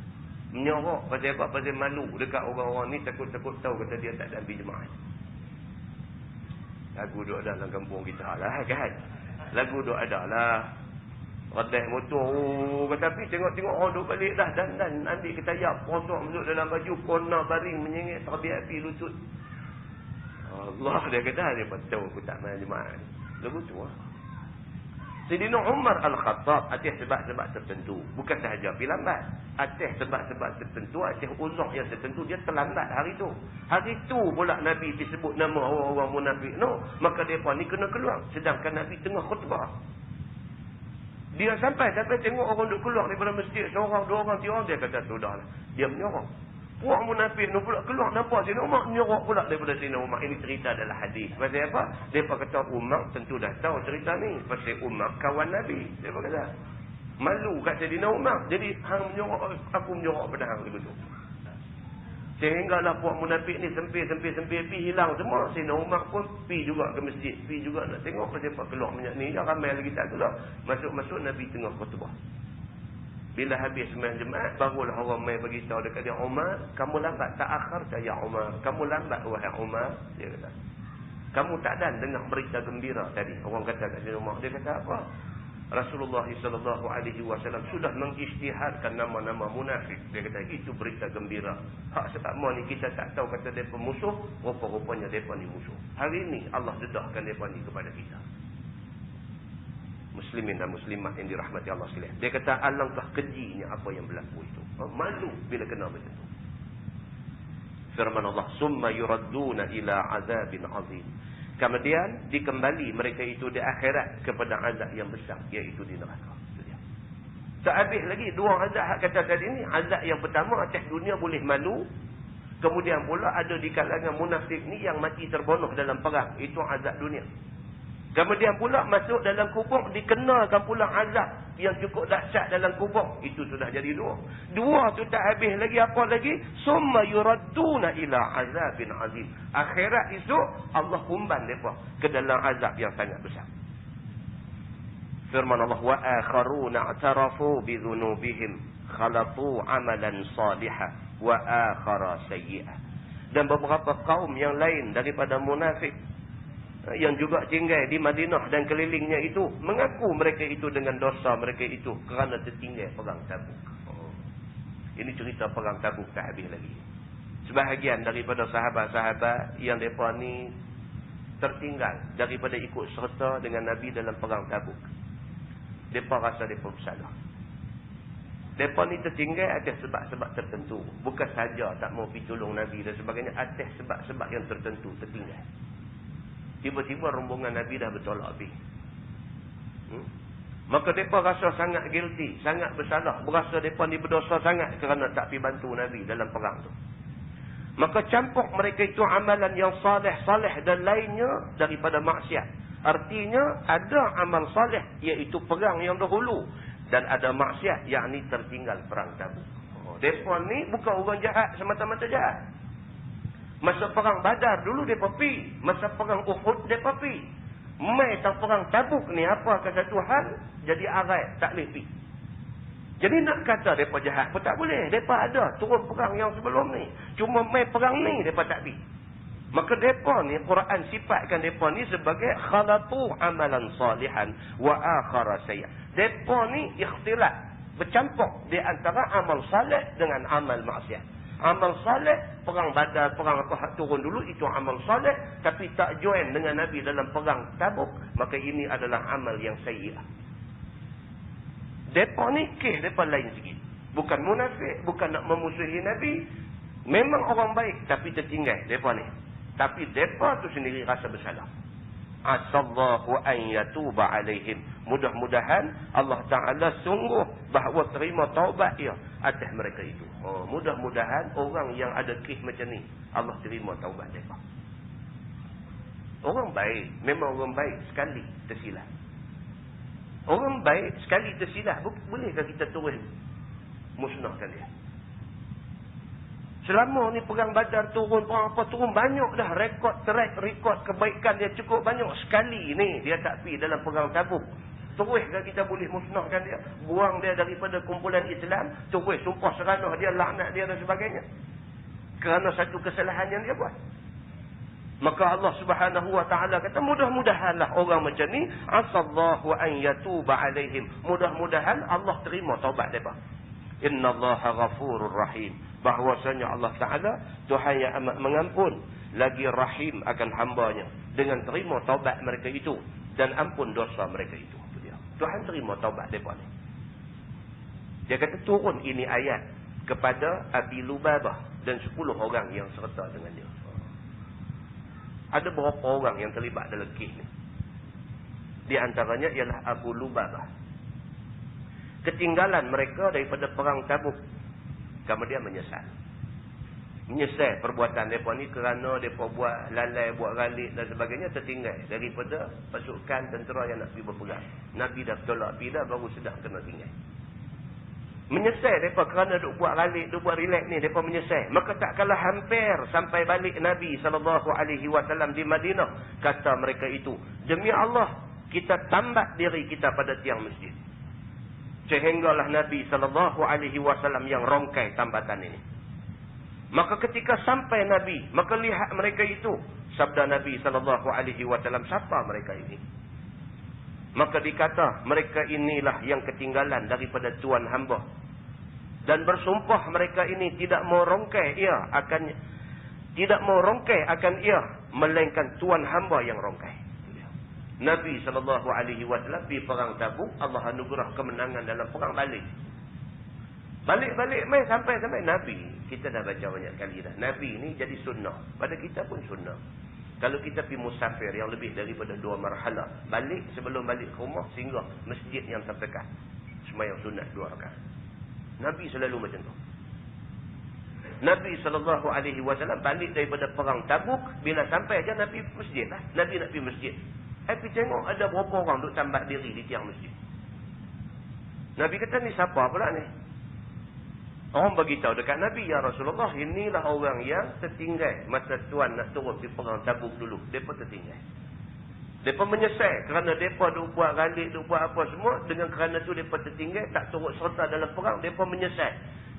Menyorok pasal apa? Pasal malu dekat orang-orang ni, takut-takut tahu kata dia tak ada ambil jemaah. Lagu duk dalam kampung kita lah kan. Lagu duk ada lah. Radai motor. Tapi tengok-tengok orang duk balik dah. Dan ambil ketayap. Kosong masuk dalam baju. Kona baring menyengit. Terbiak api lutut. Allah dia kata. Dia tahu aku tak main jemaah ni. Lagu tu lah. Sayyidina Umar Al-Khattab atas sebab-sebab tertentu. Bukan sahaja pergi lambat. Atas sebab-sebab tertentu. Atas uzur yang tertentu. Dia terlambat hari tu. Hari tu pula Nabi disebut nama orang-orang munafik. No. Maka mereka ni kena keluar. Sedangkan Nabi tengah khutbah. Dia sampai tengok orang duk keluar daripada masjid. Seorang, 2 orang, 3 orang. Dia kata sudahlah. Dia menyorok. Puak munafik ni pula keluar. Nampak Sayyidina Umar menyorok pula daripada Sayyidina Umar. Ini cerita adalah hadis. Pasal apa? Mereka kata Umar tentu dah tahu cerita ni. Pasal Umar kawan Nabi. Mereka kata. Malu kat Sayyidina Umar. Jadi hang menyorok, aku menyorok pada hang begitu. Sehinggalah puak munafik ni sempir pi hilang semua. Sayyidina Umar pun pi juga ke masjid. Pi juga nak tengok siapa keluar minyak ni. Yang ramai lagi tak keluar. Masuk-masuk Nabi tengah khutbah. Bila habis sembahyang jemaah, barulah orang mai bagi tahu dekat dia, Umar, kamu lambat tak akhir saya Umar. Kamu lambat wahai Umar. Dia kata. Kamu tak dan dengar berita gembira tadi. Orang kata kat Sayyidina Umar. Dia kata apa? Rasulullah SAW sudah mengisytiharkan nama-nama munafik. Dia kata itu berita gembira. Hak sebab ni kita tak tahu kata mereka musuh, rupa-rupanya mereka ni musuh. Hari ini Allah dedahkan mereka ni kepada kita. Muslimin dan muslimat yang dirahmati Allah sekalian. Dia kata alangkah kejinya apa yang berlaku itu. Malu bila kena macam tu. Firman Allah, summa yuradduna ila azabin azim. Kemudian dikembali mereka itu di akhirat kepada azab yang besar, iaitu di neraka. Tak habis lagi dua azab kata tadi ni. Azab yang pertama atas dunia boleh malu. Kemudian pula ada di kalangan munafik ni yang mati terbunuh dalam perang. Itu azab dunia. Kemudian pula masuk dalam kubur, dikenakan pula azab yang cukup dahsyat dalam kubur. Itu sudah jadi dua. Dua tu tak habis lagi, apa lagi? Summa yuradduna ila azabin azim. Akhirat esok Allah umban mereka ke dalam azab yang sangat besar. Firman Allah, wa akharuna i'tarafu bi dhunubihim khalatu amalan salihah wa akhara sayyi'ah. Dan beberapa kaum yang lain daripada munafik yang juga tinggal di Madinah dan kelilingnya itu mengaku mereka itu dengan dosa mereka itu kerana tertinggal perang Tabuk. Ini cerita perang Tabuk tak habis lagi. Sebahagian daripada sahabat-sahabat yang mereka ni tertinggal daripada ikut serta dengan Nabi dalam perang Tabuk. Mereka rasa mereka bersalah. Mereka ni tertinggal atas sebab-sebab tertentu. Bukan saja tak mau pergi tolong Nabi dan sebagainya. Atas sebab-sebab yang tertentu tertinggal. Tiba-tiba rombongan Nabi dah bertolak habis. Maka mereka rasa sangat guilty, sangat bersalah. Berasa mereka ni berdosa sangat kerana tak pergi bantu Nabi dalam perang tu. Maka campur mereka itu amalan yang salih dan lainnya daripada maksiat. Artinya ada amal salih iaitu perang yang dahulu. Dan ada maksiat yang ni tertinggal perang Tabuk. Mereka ni bukan orang jahat semata-mata jahat. Masa perang Badar dulu mereka pergi. Masa perang Uhud mereka pergi. Mai tang perang Tabuk ni apa kata Tuhan, jadi arai tak boleh pergi. Jadi nak kata mereka jahat pun tak boleh. Mereka ada turun perang yang sebelum ni. Cuma mai perang ni mereka tak pergi. Maka mereka ni Quran sifatkan mereka ni sebagai khalatu amalan salihan wa akhara sayyi'ah. Mereka ni ikhtilat, bercampur di antara amal salih dengan amal maksiat. Amal salih, perang Badar, perang apa hak turun dulu, itu amal salih. Tapi tak join dengan Nabi dalam perang Tabuk, maka ini adalah amal yang sayyi'ah. Mereka ni kes mereka lain sikit. Bukan munafik, bukan nak memusuhi Nabi. Memang orang baik, tapi tertinggal mereka ni. Tapi mereka tu sendiri rasa bersalah. Asallahu an yatuba alaihim. Mudah-mudahan Allah Ta'ala sungguh bahawa terima taubat dia atas mereka itu. Mudah-mudahan orang yang ada kes macam ni Allah terima taubat mereka. Orang baik, memang orang baik sekali tersilap. Orang baik sekali tersilap, bolehkah kita terus musnahkan dia? Selama ni perang Badar turun, perang apa turun, banyak dah track record kebaikan dia cukup banyak. Sekali ni dia tak pergi dalam perang Tabuk. Teruskah kita boleh musnahkan dia? Buang dia daripada kumpulan Islam, terus sumpah seranah dia, laknat dia dan sebagainya. Kerana satu kesalahan yang dia buat. Maka Allah Subhanahu wa taala kata mudah-mudahanlah orang macam ni asallahu an yatuba alaihim. Mudah-mudahan Allah terima taubat mereka. Innallaha ghafurur rahim. Bahwasanya Allah Ta'ala Tuhan yang amat mengampun, lagi rahim akan hambanya dengan terima taubat mereka itu dan ampun dosa mereka itu. Tuhan terima taubat mereka ni. Dia kata turun ini ayat kepada Abi Lubabah dan 10 orang yang serta dengan dia. Ada berapa orang yang terlibat dalam kes ni? Di antaranya ialah Abu Lubabah. Ketinggalan mereka daripada perang Tabuk. Kemudian menyesal. Menyesal perbuatan mereka ni kerana mereka buat lalai, buat galik dan sebagainya, tertinggal daripada pasukan tentera yang nak pergi berperang. Nabi dah tolak pergi dah, baru sedang kena tinggal. Menyesal mereka kerana duk buat galik, duk buat relax ni, mereka menyesal. Maka tak kalah hampir sampai balik Nabi SAW di Madinah, kata mereka itu, demi Allah, kita tambat diri kita pada tiang masjid. Sehinggalah Nabi SAW yang rongkai tambatan ini. Maka ketika sampai Nabi, maka lihat mereka itu. Sabda Nabi SAW, siapa mereka ini? Maka dikata mereka inilah yang ketinggalan daripada Tuhan hamba. Dan bersumpah mereka ini tidak mau rongkai akan ia melainkan Tuhan hamba yang rongkai. Nabi SAW di perang Tabuk, Allah anugerah kemenangan dalam perang balik. Balik sampai Nabi. Kita dah baca banyak kali dah. Nabi ni jadi sunnah. Pada kita pun sunnah. Kalau kita pergi musafir yang lebih daripada 2 marhalah, balik sebelum balik ke rumah, singgah masjid yang terdekat. Sembahyang sunat 2 rakaat. Nabi selalu macam tu. Nabi SAW balik daripada perang Tabuk, bila sampai aja Nabi masjid lah. Nabi nak pergi masjid. Tapi tengok ada berapa orang duk tambat diri di tiang masjid. Nabi kata, ni siapa pula ni? Orang beritahu dekat Nabi, ya Rasulullah, inilah orang yang tertinggal masa Tuan nak turun di perang Tabuk dulu. Mereka tertinggal. Mereka menyesal kerana mereka duk buat galik, duk buat apa semua. Dengan kerana tu mereka tertinggal, tak turut serta dalam perang. Mereka menyesal.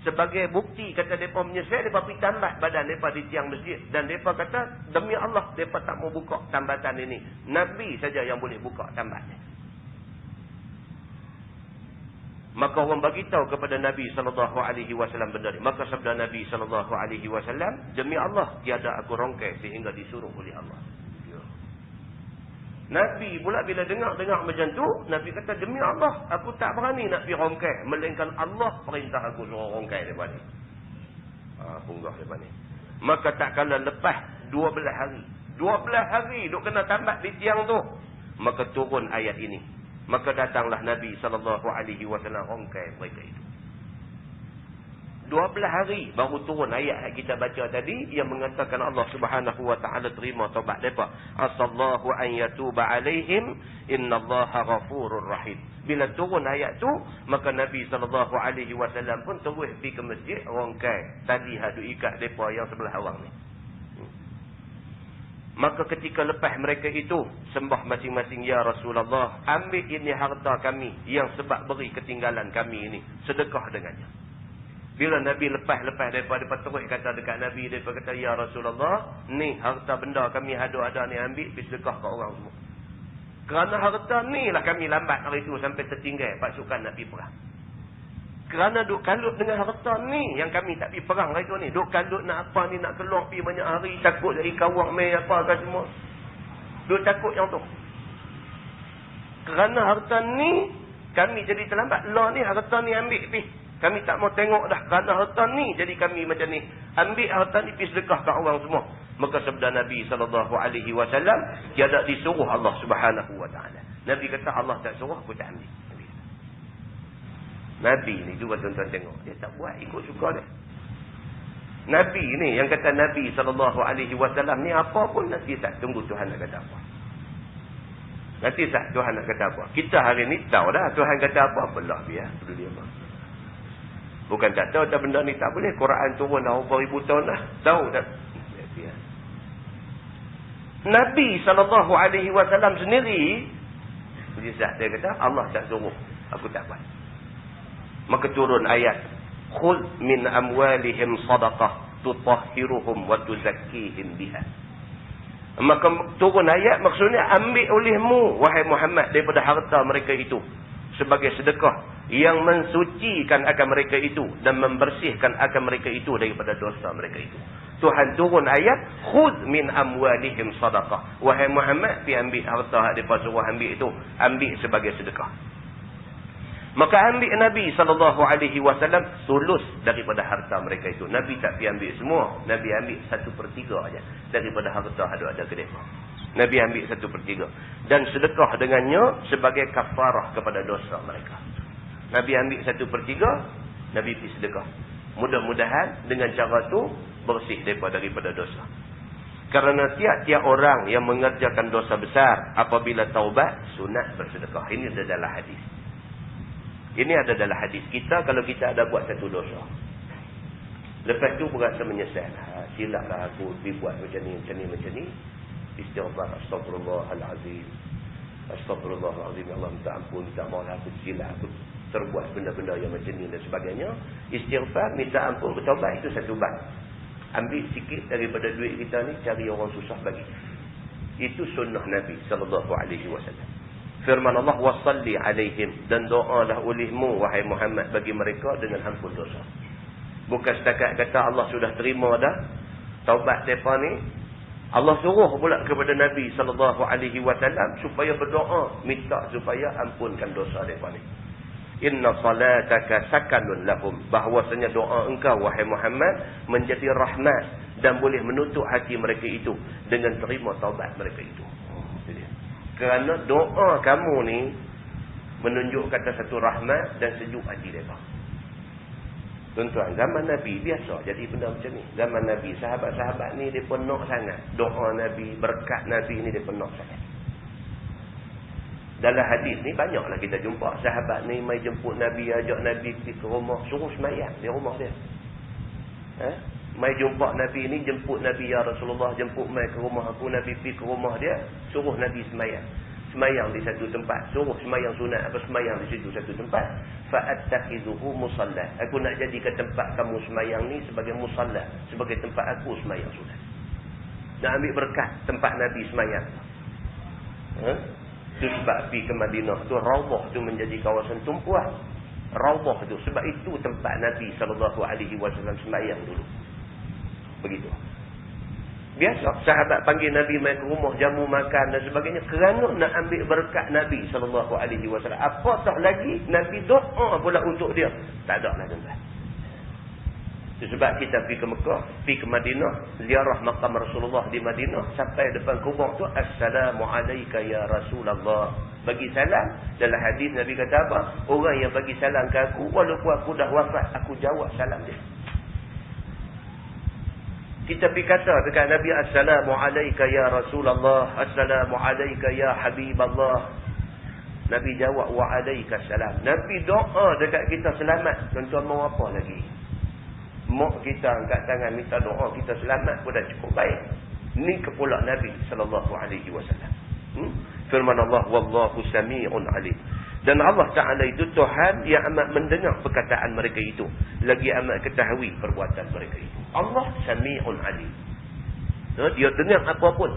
Sebagai bukti kata mereka menyesal, mereka pergi tambat badan mereka di tiang masjid. Dan mereka kata, demi Allah, mereka tak mau buka tambatan ini. Nabi saja yang boleh buka tambatnya. Maka orang beritahu kepada Nabi SAW benda ni. Maka sabda Nabi SAW, demi Allah, tiada aku rongkai sehingga disuruh oleh Allah. Ya. Nabi pula bila dengar macam tu, Nabi kata, demi Allah, aku tak berani nak pergi rongkai. Melainkan Allah perintah aku suruh rongkai daripada ni. Punggah daripada ni. Maka tak kala lepas 12 hari. 12 hari duk kena tambat di tiang tu. Maka turun ayat ini. Maka datanglah Nabi SAW rongkai mereka itu. 12 hari baru turun ayat yang kita baca tadi yang mengatakan Allah Subhanahu wa taala terima taubat depa. Asallahu an yatuba alaihim innallaha ghafurur rahim. Bila turun ayat tu, maka Nabi SAW pun terus pergi ke masjid rongkai tali hadu ikat depa yang sebelah awang ni. Maka ketika lepas mereka itu, sembah masing-masing, ya Rasulullah, ambil ini harta kami yang sebab beri ketinggalan kami ini, sedekah dengannya. Bila Nabi lepas daripada terus kata dekat Nabi, dia kata, ya Rasulullah, ni harta benda kami ada ni, ambil pergi sedekah ke orang semua. Kerana harta ni lah kami lambat hari itu sampai tertinggal pasukan nak pergi perang. Kerana duk kalut dengan harta ni yang kami tak pergi perang hari tu ni. Duk kalut nak apa ni, nak keluar pergi banyak hari, takut dari kawak mai apa kan semua. Duk takut yang tu. Kerana harta ni kami jadi terlambat. Allah ni harta ni ambil pergi. Kami tak mau tengok dah. Kerana harta ni jadi kami macam ni. Ambil harta ni pergi sedekah kat orang semua. Maka sabda Nabi SAW, tiada disuruh Allah Subhanahu wa taala. Nabi kata, Allah tak suruh, aku tak ambil. Nabi ni juga tuan-tuan tengok. Dia tak buat ikut suka dia. Nabi ni yang kata Nabi SAW ni apa pun nanti tak tunggu Tuhan nak kata apa. Nanti tak Tuhan nak kata apa. Kita hari ni tahu dah Tuhan kata apa. Belah biar. Peduli apa. Bukan tak tahu tak benda ni tak boleh. Quran turun dah berapa ribu tahun dah. Tahu tak. Biar. Nabi SAW sendiri. Dia kata Allah tak suruh. Aku tak buat. Maka turun ayat, khudh min amwalihim sadaqah tutahhiruhum wa tuzakkihim biha. Maka turun ayat maksudnya, ambil olehmu wahai Muhammad daripada harta mereka itu sebagai sedekah yang mensucikan akan mereka itu dan membersihkan akan mereka itu daripada dosa mereka itu. Tuhan turun ayat, khudh min amwalihim sadaqah. Wahai Muhammad, pergi ambil harta hak depa suruh ambil itu, ambil sebagai sedekah. Maka ambil Nabi SAW sulus daripada harta mereka itu. Nabi tak pergi ambil semua. Nabi ambil 1/3 aja daripada harta ada ke mereka. Nabi ambil 1/3. Dan sedekah dengannya sebagai kafarah kepada dosa mereka. Nabi ambil 1/3, Nabi pergi sedekah. Mudah-mudahan dengan cara tu bersih daripada dosa. Kerana tiap-tiap orang yang mengerjakan dosa besar, apabila taubat, sunat bersedekah. Ini ada dalam hadis. Ini ada dalam hadis kita, kalau kita ada buat satu dosa. Lepas tu berasa menyesal. Silaplah aku dibuat macam ni. Istighfar, astagfirullahalazim. Astagfirullahalazim. Allah minta ampun, minta maaf aku silap, aku terbuat benda-benda yang macam ni dan sebagainya. Istighfar, minta ampun, bertaubat, itu satu bab. Ambil sikit daripada duit kita ni, cari orang susah bagi. Itu sunnah Nabi SAW. Firman Allah, wasalli alaihim, dan doalah olehmu wahai Muhammad bagi mereka dengan ampun dosa. Bukan setakat kata Allah sudah terima dah taubat mereka ni, Allah suruh pula kepada Nabi SAW supaya berdoa, minta supaya ampunkan dosa mereka ni. Inna salataka sakanun lahum, bahwasanya doa engkau wahai Muhammad menjadi rahmat dan boleh menutup hati mereka itu dengan terima taubat mereka itu. Kerana doa kamu ni menunjuk kata satu rahmat dan sejuk hati mereka. Tuan-tuan, zaman Nabi biasa jadi benda macam ni. Zaman Nabi, sahabat-sahabat ni dia penuh sangat. Doa Nabi, berkat Nabi ni dia penuh sangat. Dalam hadis ni banyaklah kita jumpa sahabat ni mai jemput Nabi, ajak Nabi pergi ke rumah, suruh semayang di rumah dia. Mai jumpa Nabi ni, jemput Nabi, ya Rasulullah, jemput mai ke rumah aku. Nabi pergi ke rumah dia, suruh Nabi semayang. Semayang di satu tempat, suruh semayang sunat apa semayang di situ satu tempat. Fa'attakhizuhu musalla, aku nak jadikan tempat kamu semayang ni sebagai musalla, sebagai tempat aku semayang sunat. Nak ambil berkat tempat Nabi semayang. Itu sebab pergi ke Madinah tu, Raudhah tu menjadi kawasan tumpuan. Raudhah tu sebab itu tempat Nabi SAW semayang dulu. Begitu. Biasa sahabat panggil Nabi mai ke rumah, jamu makan dan sebagainya kerana nak ambil berkat Nabi SAW. Apatah lagi Nabi doa pula untuk dia. Tak ada lah tuan-tuan. Sebab kita pergi ke Mekah, pergi ke Madinah, ziarah makam Rasulullah di Madinah, sampai depan kubur tu, assalamu alayka ya Rasulullah. Bagi salam. Dalam hadis Nabi kata apa? Orang yang bagi salam ke aku, walaupun aku dah wafat, aku jawab salam dia. Kita pergi kata dekat Nabi, assalamu alayka ya Rasulullah, assalamu alayka ya Habiballah. Nabi jawab, wa alayka salam. Nabi doa dekat kita selamat. Tuan-tuan mau apa lagi? Mak kita angkat tangan minta doa kita selamat pun dah cukup baik. Ni kepulak Nabi SAW. Firman Allah, wallahu sami'un alim. Dan Allah Ta'ala itu Tuhan yang amat mendengar perkataan mereka itu, lagi amat ketahui perbuatan mereka itu. Allah sami'un alim. Dia dengar apa pun.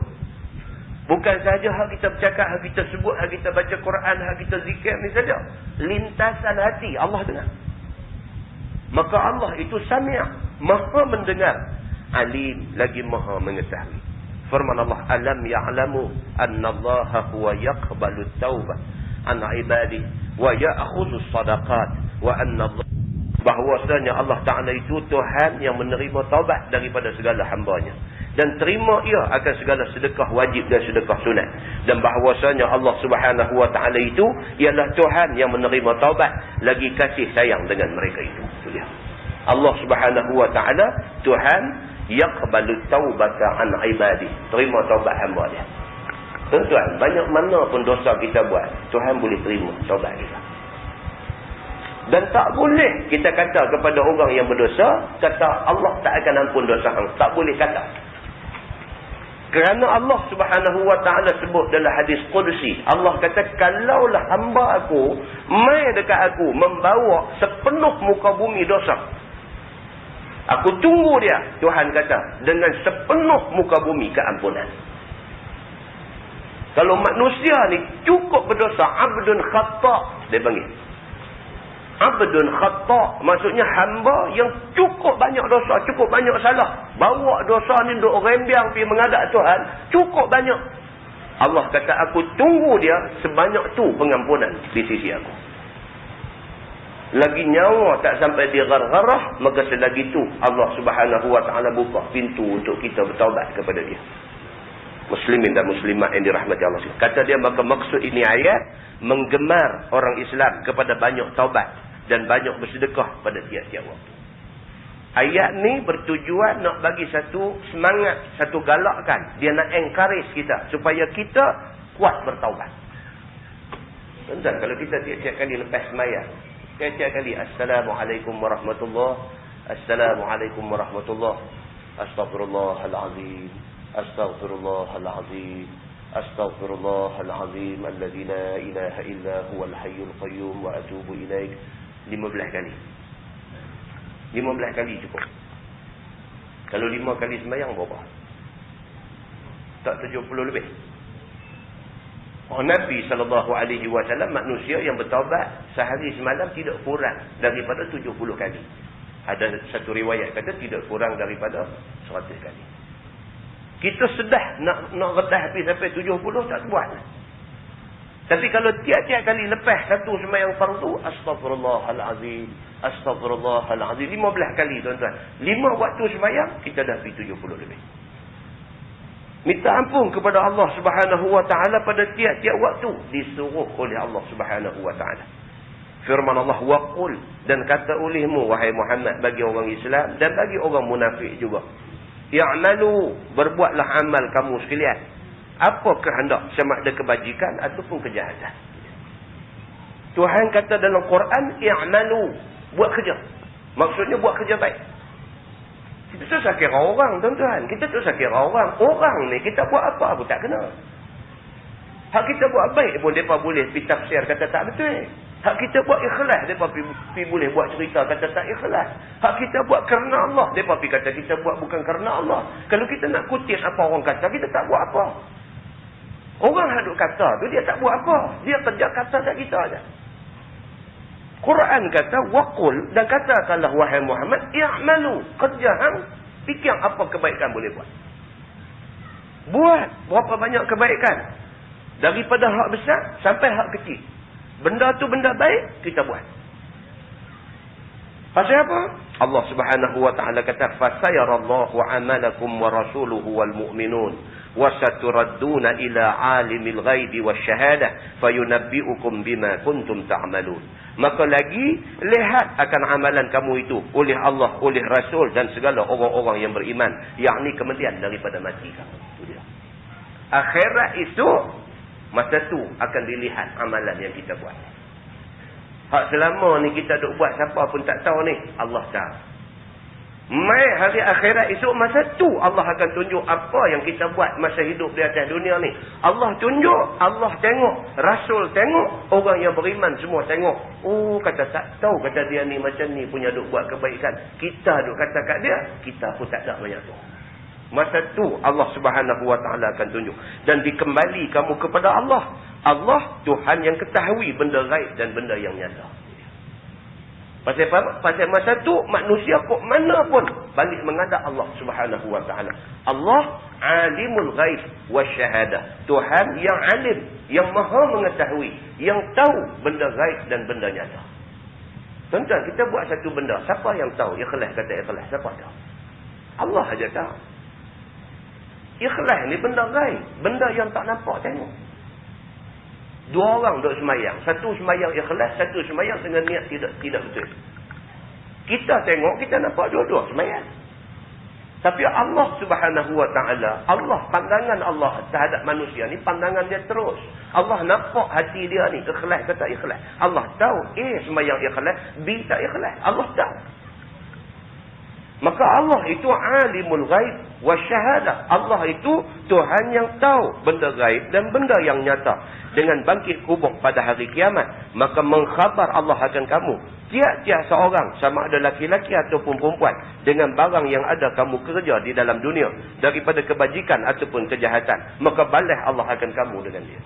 Bukan sahaja hak kita bercakap, hak kita sebut, hak kita baca Quran, hak kita zikir ni saja. Lintasan hati Allah dengar. Maka Allah itu sami', maha mendengar, alim, lagi maha mengetahui. Firman Allah, alam ya'lamu annallaha huwa yaqbalu tawbah an ibadihi wa ya'khudhu sadaqat wa anna Allah, bahwasanya Allah Ta'ala itu Tuhan yang menerima taubat daripada segala hambanya dan terima ia akan segala sedekah wajib dan sedekah sunat, dan bahwasanya Allah Subhanahu wa Ta'ala itu ialah Tuhan yang menerima taubat lagi kasih sayang dengan mereka itu. Itu dia. Allah Subhanahu wa Ta'ala Tuhan yaqbalu taubata an ibadi, terima taubat hamba dia. Tuan-tuan, banyak mana pun dosa kita buat, Tuhan boleh terima taubat kita. Dan tak boleh kita kata kepada orang yang berdosa, kata Allah tak akan ampun dosa hang. Tak boleh kata. Kerana Allah Subhanahu wa Ta'ala sebut dalam hadis Qudsi, Allah kata, kalaulah hamba aku mai dekat aku membawa sepenuh muka bumi dosa, aku tunggu dia, Tuhan kata, dengan sepenuh muka bumi keampunan. Kalau manusia ni cukup berdosa, abdun khata' dia panggil. Abdun khata' maksudnya hamba yang cukup banyak dosa, cukup banyak salah. Bawa dosa ni duk rembiang pergi menghadap Tuhan, cukup banyak. Allah kata, aku tunggu dia sebanyak tu pengampunan di sisi aku. Lagi nyawa tak sampai dia garah-garah, maka selagi tu Allah Subhanahu wa Ta'ala buka pintu untuk kita bertaubat kepada dia. Muslimin dan muslimat yang dirahmati Allah. Kata dia, maka maksud ini ayat menggemar orang Islam kepada banyak taubat dan banyak bersedekah pada tiap-tiap waktu. Ayat ni bertujuan nak bagi satu semangat, satu galakkan. Dia nak encourage kita supaya kita kuat bertaubat. Tuan-tuan, kalau kita tiap-tiap kali lepas sembahyang, tiap-tiap kali assalamualaikum warahmatullahi, assalamualaikum warahmatullahi, astaghfirullahalazim, astaghfirullahalazim, astaghfirullahalazim alladzi la ilaha illa huwal hayyul qayyum wa atubu ilaik, 15 kali. 15 kali cukup. Kalau 5 kali sembahyang berapa? Tak 70 lebih. Nabi SAW manusia yang bertaubat sehari semalam tidak kurang daripada 70 kali. Ada satu riwayat kata tidak kurang daripada 100 kali. Kita sedah nak redah habis sampai 70 tak buat. Tapi kalau tiap-tiap kali lepas satu sembahyang fardu, astagfirullahalazim, astagfirullahalazim 15 kali tuan-tuan. 5 waktu sembahyang kita dah pergi 70 lebih. Minta ampun kepada Allah Subhanahu wa taala pada tiap-tiap waktu disuruh oleh Allah Subhanahu wa taala. Firman Allah, waqul, dan kata olehmu wahai Muhammad bagi orang Islam dan bagi orang munafik juga. I'malu, berbuatlah amal kamu sekalian. Apa kehendak, sama ada kebajikan ataupun kejahatan. Tuhan kata dalam Quran, i'malu, buat kerja. Maksudnya buat kerja baik. Kita tak usah kira orang, tuan-tuan. Kita tak usah kira orang. Orang ni kita buat apa pun tak kena. Hak kita buat baik pun mereka boleh pergi tafsir kata tak betul. Hak kita buat ikhlas, mereka pergi boleh buat cerita kata tak ikhlas. Hak kita buat kerana Allah, mereka pergi kata kita buat bukan kerana Allah. Kalau kita nak kutip apa orang kata, kita tak buat apa. Orang hadut kata tu dia tak buat apa. Dia kerja kata kat kita aja. Quran kata waqul, dan katakanlah wahai Muhammad, i'malu, kerja hang, fikir apa kebaikan boleh buat. Buat berapa banyak kebaikan. Daripada hak besar sampai hak kecil. Benda tu benda baik, kita buat. Pasal apa? Allah Subhanahu wa taala kata, "Fasayarallahu 'amalakum wa rasuluhu wal mu'minun wa saturadduna ila 'alimil ghaibi wasyahadah fayunabbi'ukum bima kuntum ta'malun." Maka lagi lihat akan amalan kamu itu oleh Allah, oleh Rasul dan segala orang-orang yang beriman, yakni kemudian daripada mati kamu. Itu dia. Akhirat itu masa tu akan dilihat amalan yang kita buat. Hak selama ni kita duk buat siapa pun tak tahu ni, Allah tahu. Mai hari akhirat esok masa tu Allah akan tunjuk apa yang kita buat masa hidup di atas dunia ni. Allah tunjuk, Allah tengok, Rasul tengok, orang yang beriman semua tengok. Oh, kata tak tahu, kata dia ni macam ni punya duk buat kebaikan. Kita duk kata kat dia, kita pun tak ada banyak tu. Masa tu Allah Subhanahu wa taala akan tunjuk dan dikembali kamu kepada Allah. Allah Tuhan yang ketahui benda gaib dan benda yang nyata. Pasal apa? Pasal masa tu manusia kok mana pun balik menghadap Allah Subhanahu wa taala. Allah alimul ghaib wasyahadah. Tuhan yang alim, yang maha mengetahui, yang tahu benda gaib dan benda nyata. Tuan-tuan, kita buat satu benda, siapa yang tahu? Ikhlas kata ikhlas, siapa tahu? Allah aja tahu. Ikhlas ni benda gaib, benda yang tak nampak tengok. Dua orang duk semayang, satu semayang ikhlas, satu semayang dengan niat tidak betul. Kita tengok, kita nampak dua-dua semayang. Tapi Allah Subhanahu wa taala, Allah, pandangan Allah terhadap manusia ni pandangan dia terus. Allah nampak hati dia ni ikhlas kata ikhlas. Allah tahu semayang ikhlas, B tak ikhlas. Allah tahu. Maka Allah itu alimul ghaib wasyahadah. Allah itu Tuhan yang tahu benda gaib dan benda yang nyata. Dengan bangkit kubur pada hari kiamat, maka mengkhabar Allah akan kamu, tiap-tiap seorang, sama ada laki-laki ataupun perempuan, dengan barang yang ada kamu kerja di dalam dunia, daripada kebajikan ataupun kejahatan, maka balas Allah akan kamu dengan dia.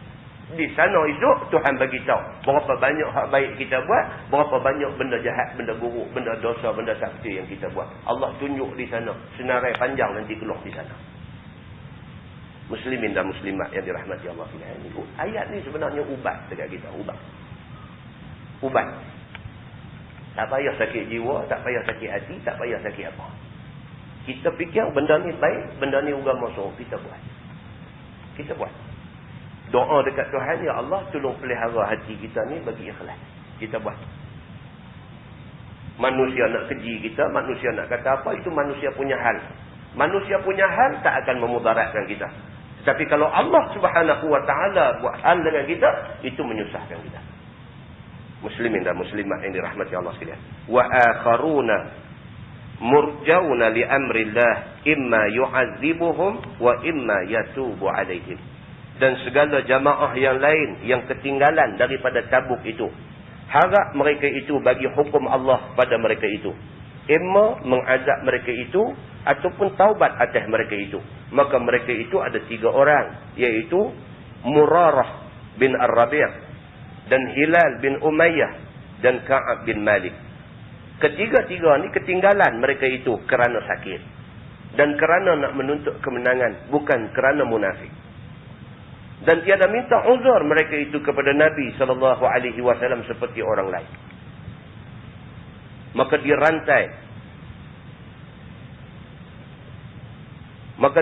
Di sana esok Tuhan bagi tahu berapa banyak hak baik kita buat, berapa banyak benda jahat, benda buruk, benda dosa, benda sakti yang kita buat. Allah tunjuk di sana, senarai panjang nanti keluar di sana. Muslimin dan muslimat yang dirahmati Allah sekalian. Ayat ni sebenarnya ubat dekat kita, ubat. Ubat. Tak payah sakit jiwa, tak payah sakit hati, tak payah sakit apa. Kita fikir benda ni baik, benda ni agama suruh kita buat. Kita buat. Doa dekat Tuhan, ya Allah tolong pelihara hati kita ni bagi ikhlas. Kita buat. Manusia nak keji kita, manusia nak kata apa, itu manusia punya hal. Manusia punya hal tak akan memudaratkan kita. Tapi kalau Allah Subhanahu wa taala buat hal dengan kita, itu menyusahkan kita. Muslimin dan muslimat yang dirahmati Allah sekalian. Wa akharuna murjauna li amrillah imma yu'adzibuhum wa imma yatubu alaihim. Dan segala jamaah yang lain yang ketinggalan daripada Tabuk itu, harap mereka itu bagi hukum Allah pada mereka itu. Imma mengazab mereka itu ataupun taubat atas mereka itu. Maka mereka itu ada 3 orang, iaitu Murarah bin Ar-Rabi' dan Hilal bin Umayyah dan Ka'ab bin Malik. Ketiga-tiga ni ketinggalan mereka itu kerana sakit dan kerana nak menuntut kemenangan, bukan kerana munafik. Dan tiada minta uzur mereka itu kepada Nabi SAW seperti orang lain. Maka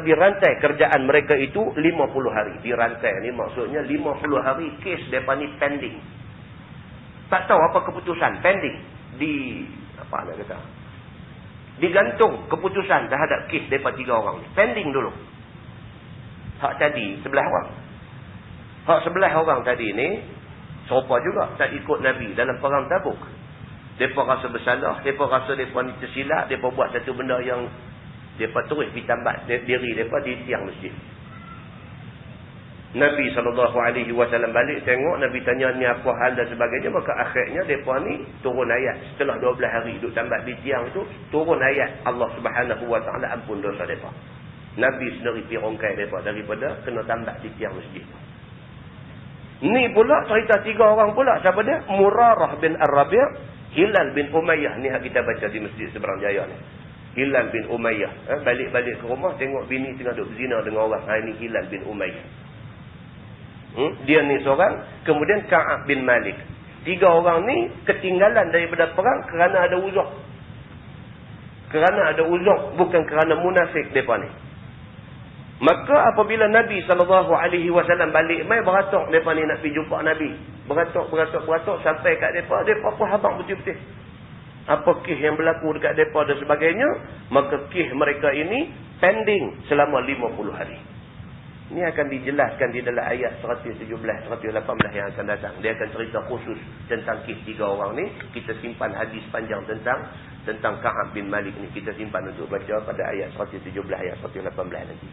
dirantai kerjaan mereka itu 50 hari. Dirantai ni maksudnya 50 hari kes mereka ni pending. Tak tahu apa keputusan, pending. Digantung keputusan terhadap kes mereka 3 orang ni. Pending dulu. Hak tadi 11 orang. Hak 11 orang tadi ni serupa juga tak ikut Nabi dalam perang Tabuk. Mereka rasa bersalah, mereka rasa mereka ni tersilap, mereka buat satu benda yang mereka terus ditambat diri mereka di tiang masjid. Nabi SAW balik tengok, Nabi tanya ni apa hal dan sebagainya, maka akhirnya mereka ni turun ayat. Setelah 12 hari duduk tambat di tiang itu, turun ayat Allah SWT ampun dosa mereka. Nabi sendiri pirongkai mereka daripada kena tambat di tiang masjid. Ni pula cerita 3 orang pula. Siapa dia? Murarah bin Ar-Rabi', Hilal bin Umayyah. Ni kita baca di masjid Seberang Jaya ni. Hilal bin Umayyah. Balik-balik ke rumah tengok bini tengah duduk zina dengan orang. Ini Hilal bin Umayyah. Dia ni seorang. Kemudian Ka'ab bin Malik. 3 orang ni ketinggalan daripada perang kerana ada uzur. Kerana ada uzur. Bukan kerana munafik mereka ni. Maka apabila Nabi SAW balik mai beratok mereka ni nak pergi jumpa Nabi. Beratok sampai kat mereka. Mereka pun habang betul-betul. Apa kes yang berlaku dekat mereka dan sebagainya. Maka kes mereka ini pending selama 50 hari. Ini akan dijelaskan di dalam ayat 117, 118 yang akan datang. Dia akan cerita khusus tentang kes 3 orang ni. Kita simpan hadis panjang tentang Ka'ab bin Malik ni. Kita simpan untuk baca pada ayat 117, ayat 118 nanti.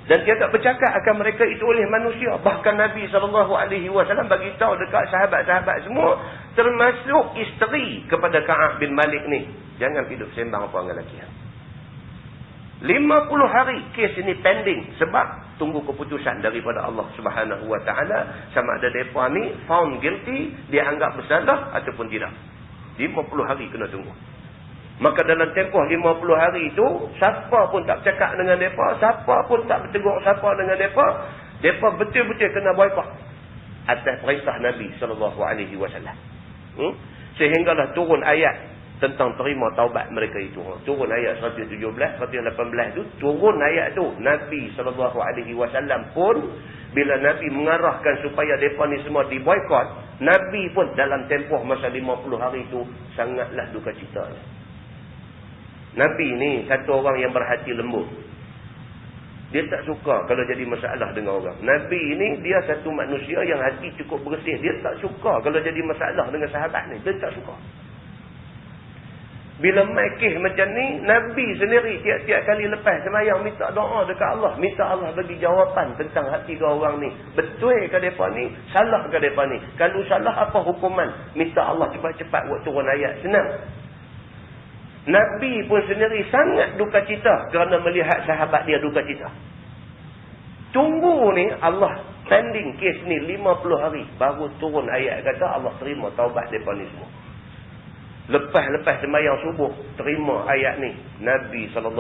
Dan dia tak bercakap akan mereka itu oleh manusia. Bahkan Nabi SAW bagi tahu dekat sahabat-sahabat semua, termasuk isteri kepada Ka'ab bin Malik ni, jangan hidup sembang apa dengan lelaki. 50 hari kes ini pending sebab tunggu keputusan daripada Allah SWT sama ada mereka ni found guilty, dia anggap bersalah ataupun tidak. 50 hari kena tunggu. Maka dalam tempoh 50 hari itu, siapa pun tak bercakap dengan mereka, siapa pun tak bertegur siapa dengan mereka, mereka betul-betul kena boykot atas perintah Nabi SAW. Sehinggalah turun ayat tentang terima taubat mereka itu. Turun ayat 117, 118 itu, turun ayat tu. Nabi SAW pun, bila Nabi mengarahkan supaya mereka ni semua diboykot, Nabi pun dalam tempoh masa 50 hari itu, sangatlah duka cita. Nabi ni satu orang yang berhati lembut. Dia tak suka kalau jadi masalah dengan orang. Nabi ni dia satu manusia yang hati cukup bersih. Dia tak suka kalau jadi masalah dengan sahabat ni. Dia tak suka. Bila maikih macam ni, Nabi sendiri tiap-tiap kali lepas semayang minta doa dekat Allah. Minta Allah bagi jawapan tentang hati orang ni. Betul ke mereka ni? Salah ke mereka ni? Kalau salah apa hukuman? Minta Allah cepat-cepat buat turun ayat. Senang. Nabi pun sendiri sangat duka cita kerana melihat sahabat dia duka cita. Tunggu ni Allah pending kes ni 50 hari baru turun ayat kata Allah terima taubat mereka ni semua. Lepas sembahyang subuh terima ayat ni, Nabi SAW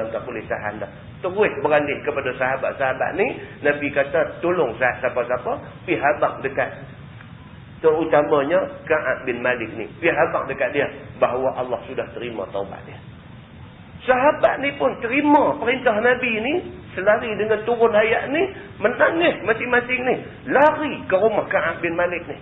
tak boleh tahan dah. Terus beralih kepada sahabat-sahabat ni. Nabi kata tolong siapa-siapa pergi habaq dekat, terutamanya Ka'ab bin Malik ni, pergi habaq dekat dia bahawa Allah sudah terima taubat dia. Sahabat ni pun terima perintah Nabi ni, selari dengan turun ayat ni, menangis masing-masing ni, lari ke rumah Ka'ab bin Malik ni.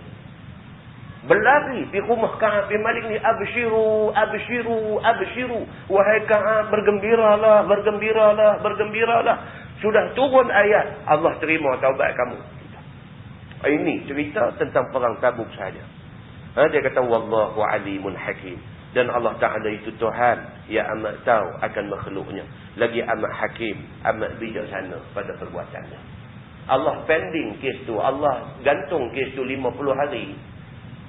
Berlari di rumah Ka'ab bin Malik ni, abshiru, abshiru, abshiru. Wahai Ka'ab, bergembiralah, bergembiralah, bergembiralah. Sudah turun ayat, Allah terima taubat kamu. Ini cerita tentang perang Tabuk saja. Dia kata wallahu alimun hakim. Dan Allah Ta'ala itu Tuhan yang amat tahu akan makhluknya. Lagi amat hakim, amat bijaksana pada perbuatannya. Allah pending kes tu, Allah gantung kes tu 50 hari.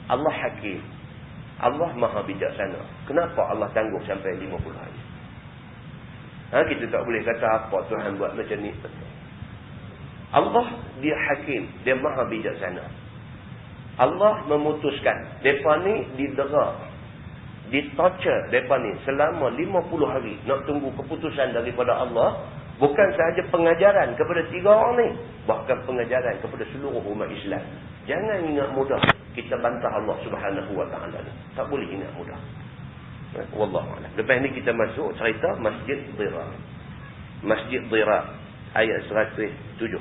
Allah hakim. Allah maha bijaksana. Kenapa Allah tangguh sampai 50 hari? Kita tak boleh kata apa Tuhan buat macam ni. Allah dia hakim, dia maha bijaksana. Allah memutuskan depa ni didera, ditorture depa ni selama 50 hari nak tunggu keputusan daripada Allah. Bukan sahaja pengajaran kepada 3 orang ni, bahkan pengajaran kepada seluruh umat Islam. Jangan ingat mudah kita bantah Allah Subhanahu wa taala. Tak boleh ingat mudah. Wallahu a'lam. Lepas ni kita masuk cerita Masjid Dirar. Masjid Dirar ayat 107.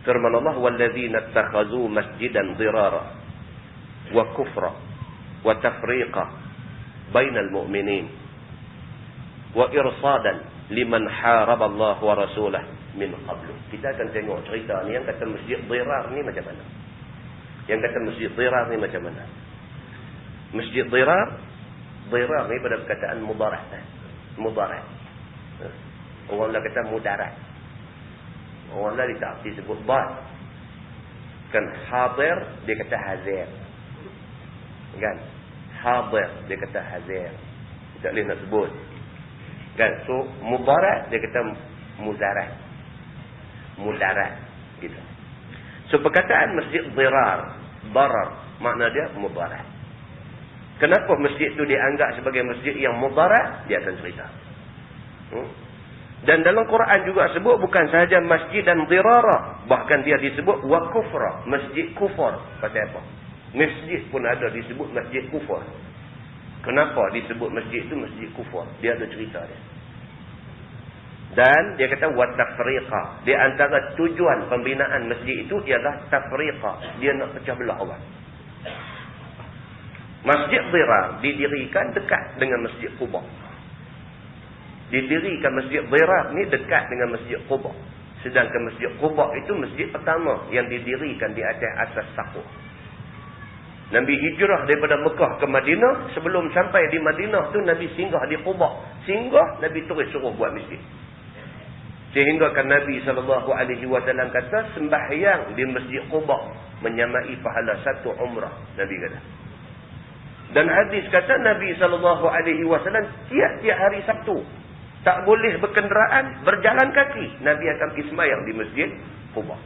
Firman Allah, walladzina ittakhadhu masjidan dirara wa kufra wa tafriqa bainal mu'minin wa irsadan liman haraballahu wa rasulah min qablu. Kita akan tengok cerita ni yang kata Masjid Dirar ni macam mana. Yang kata Masjid Dirar ni macam mana. Masjid Dirar ni pada perkataan mudarat. Mudarat. Orang lah kata mudarat. Orang lah ditakti sebut bad. Kan hadir dia kata hazir. Kan hadir dia kata hazir. Tak boleh nak sebut. Kan? So, mudarat, dia kata mudarat. Mudarat. Gitu. So, perkataan Masjid Dirar, darar, makna dia mudarat. Kenapa masjid itu dianggap sebagai masjid yang mudarat? Dia akan cerita. Dan dalam Quran juga sebut bukan sahaja masjid dan dirara. Bahkan dia disebut wa kufra. Masjid kufur. Pasal apa? Masjid pun ada disebut masjid kufur. Kenapa disebut masjid itu masjid kufur? Dia ada cerita dia. Dan dia kata wa tafriqa. Di antara tujuan pembinaan masjid itu ialah tafriqa. Dia nak pecah belah orang. Masjid Dirar didirikan dekat dengan Masjid Quba. Didirikan Masjid Dirar ni dekat dengan Masjid Quba. Sedangkan Masjid Quba itu masjid pertama yang didirikan di atas asas Saquf. Nabi hijrah daripada Mekah ke Madinah. Sebelum sampai di Madinah tu Nabi singgah di Quba. Singgah, Nabi terus suruh buat masjid. Sehingga kan Nabi SAW kata sembahyang di Masjid Quba menyamai pahala 1 umrah. Nabi kata. Dan hadis kata Nabi SAW tiap-tiap hari Sabtu tak boleh berkenderaan, berjalan kaki. Nabi akan pergi sembahyang di Masjid Quba.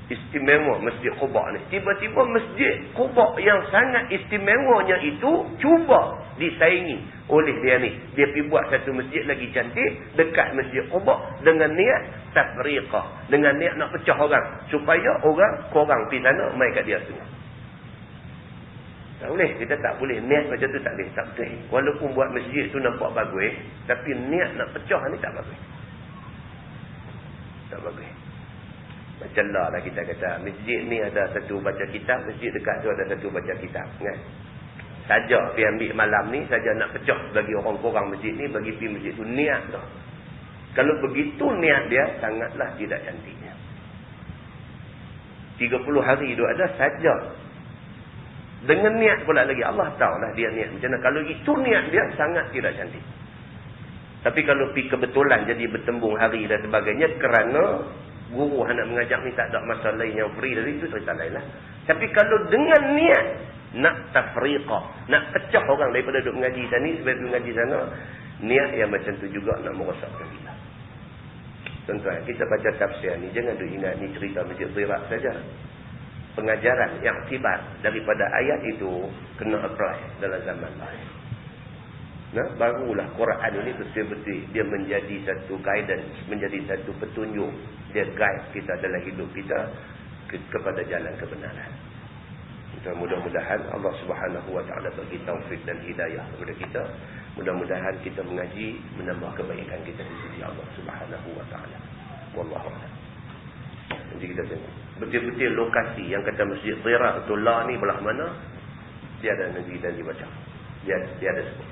Istimewa Masjid Quba ni. Tiba-tiba Masjid Quba yang sangat istimewanya itu cuba disaingi oleh dia ni. Dia pergi buat satu masjid lagi cantik dekat Masjid Quba dengan niat tafriqah, dengan niat nak pecah orang supaya orang korang pergi sana mai kat dia semua. Tak boleh, kita tak boleh niat macam tu, tak boleh, tak betul. Walaupun buat masjid tu nampak bagus, tapi niat nak pecah ni tak bagus. Tak bagus. Macam lah kita kata, masjid ni ada satu baca kitab, masjid dekat tu ada satu baca kitab. Kan? Saja pergi ambil malam ni, saja nak pecah bagi orang korang masjid ni, bagi pergi masjid tu, niat tu. Kalau begitu niat dia, sangatlah tidak cantiknya. 30 hari tu ada saja. Dengan niat pula lagi, Allah tahulah dia niat macam mana. Kalau itu niat dia, sangat tidak cantik. Tapi kalau pergi kebetulan jadi bertembung hari dan sebagainya, kerana guru nak mengajak ni tak ada masa lain yang free dari itu, cerita lain lah. Tapi kalau dengan niat nak tafriqah, nak pecah orang daripada duduk mengaji sana ni, sebab duduk mengaji sana, niat yang macam tu juga nak merosakkan kita. Tuan-tuan, kita baca tafsir ni, jangan duk ingat ni cerita Masjid Dirar saja. Pengajaran yang tiba daripada ayat itu kena apply dalam zaman lain. Nah, barulah Quran ini betul-betul dia menjadi satu guidance, menjadi satu petunjuk. Dia guide kita dalam hidup kita kepada jalan kebenaran. Mudah-mudahan Allah Subhanahu wa taala bagi taufik dan hidayah kepada kita. Mudah-mudahan kita mengaji menambah kebaikan kita di sisi Allah Subhanahu wa taala. Wallahu a'lam. Nanti kita tengok betul-betul lokasi yang kata Masjid Dirar tu lah ni belah mana, dia ada Nabi dan dibaca. Dia ada sebut.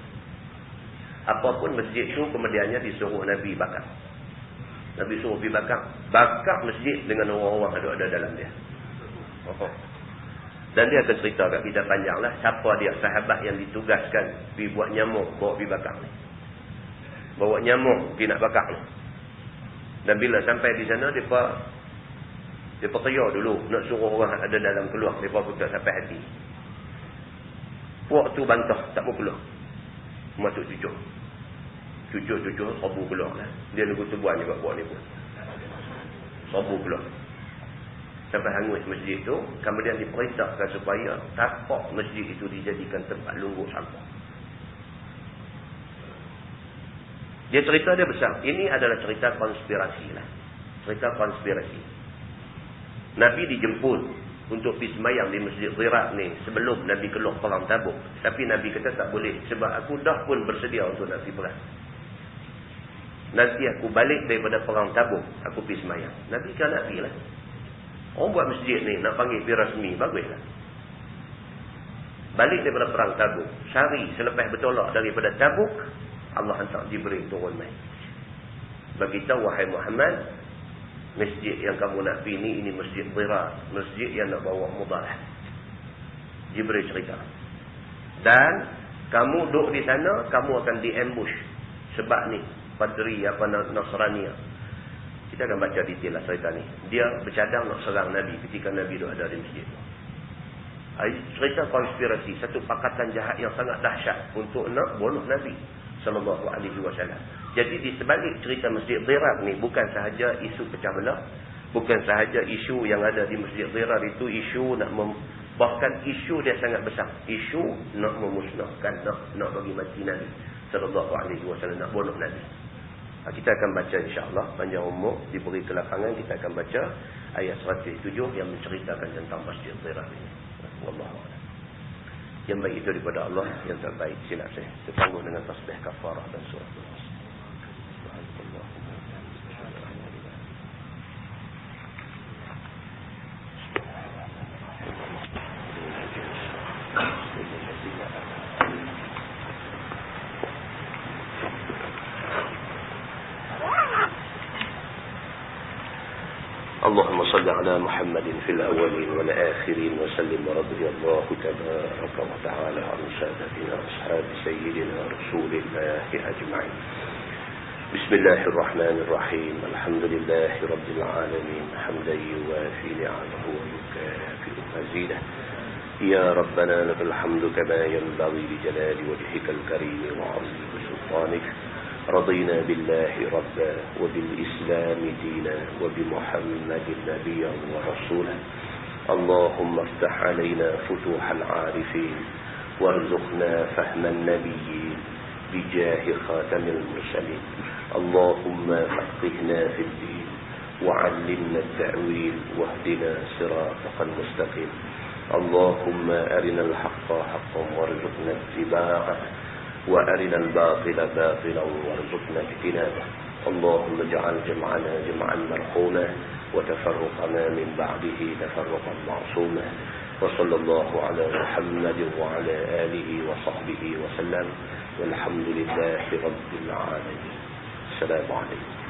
Apapun masjid tu kemudiannya disuruh Nabi bakar. Nabi suruh pergi bakar masjid dengan orang-orang ada dalam dia. Dan dia akan cerita kat kita panjang lah siapa dia sahabat yang ditugaskan pergi buat nyamuk, bawa pergi bakar ni. Bawa nyamuk pergi nak bakar ni. Dan bila sampai di sana dia percaya dulu nak suruh orang ada dalam keluar, dia pun tak sampai hati. Puak tu bantah tak mau keluar, masuk cucuk. Cucuk-cucuk sobu keluar lah. Dia nunggu tubuhan juga buat ni pun. Sobu keluar. Sampai hangus masjid tu, kemudian diperintahkan supaya tapak masjid itu dijadikan tempat lungguh sampah. Dia cerita dia besar. Ini adalah cerita konspirasi lah. Cerita konspirasi. Nabi dijemput untuk pergi sembahyang di Masjid Dhirar ni sebelum Nabi keluar perang Tabuk. Tapi Nabi kata tak boleh sebab aku dah pun bersedia untuk nak pergi perang. Nanti aku balik daripada perang Tabuk, aku pergi sembahyang. Nabi kan nak pergi lah. Orang buat masjid ni nak panggil pergi rasmi, baguslah. Balik daripada perang Tabuk, sehari selepas bertolak daripada Tabuk, Allah hantar Jibril turun mai. Bagi tahu wahai Muhammad, masjid yang kamu nak pergi ni, ini Masjid Dhirar, masjid yang nak bawa mudalah. Jibril cerita. Dan kamu duduk di sana, kamu akan di-ambush. Sebab ni, Padri apa Nasrania. Kita akan baca detail lah cerita ni. Dia bercadang nak serang Nabi ketika Nabi duduk ada di masjid. Cerita konspirasi, satu pakatan jahat yang sangat dahsyat untuk nak bunuh Nabi sallallahu alaihi wasallam. Jadi di sebalik cerita Masjid Dhirar ni bukan sahaja isu pecah belah, bukan sahaja isu yang ada di Masjid Dhirar itu isu nak bahkan isu dia sangat besar. Isu nak memusnahkan, nak bagi mati Nabi sallallahu alaihi wasallam, nak bunuh Nabi. Kita akan baca insya-Allah panjang umur, diberi kelapangan kita akan baca ayat 107 yang menceritakan tentang Masjid Dhirar ini. Wallahu a'lam. Yang baik itu daripada Allah, yang terbaik silap saya. Tertangguh dengan tasbih kafarah dan surah Al-Nas. اللهم صل على محمد في الأولين والآخرين وسلم ورضي الله تبارك وتعالى عن سادتنا أصحاب سيدنا رسول الله أجمعين. بسم الله الرحمن الرحيم. الحمد لله رب العالمين حمدا يوافي نعمه ويكافئ مزيده. يا ربنا لك الحمد كما ينبغي لجلال وجهك الكريم وعظيم سلطانك. رضينا بالله ربا وبالإسلام دينا وبمحمد نبيا ورسولا. اللهم افتح علينا فتوح العارفين وارزقنا فهم النبيين بجاه خاتم المرسلين. اللهم فقهنا في الدين وعلمنا التأويل واهدنا صراطك المستقيم. اللهم أرنا الحق حقا وارزقنا اتباعه وأرنا الباطل باطلا وارزقنا اجتنابه. اللهم اجعل جمعنا جمعا مرحوما وتفرقنا من بعده تفرقا معصوما. وصلى الله على محمد وعلى آله وصحبه وسلم والحمد لله رب العالمين. السلام عليكم.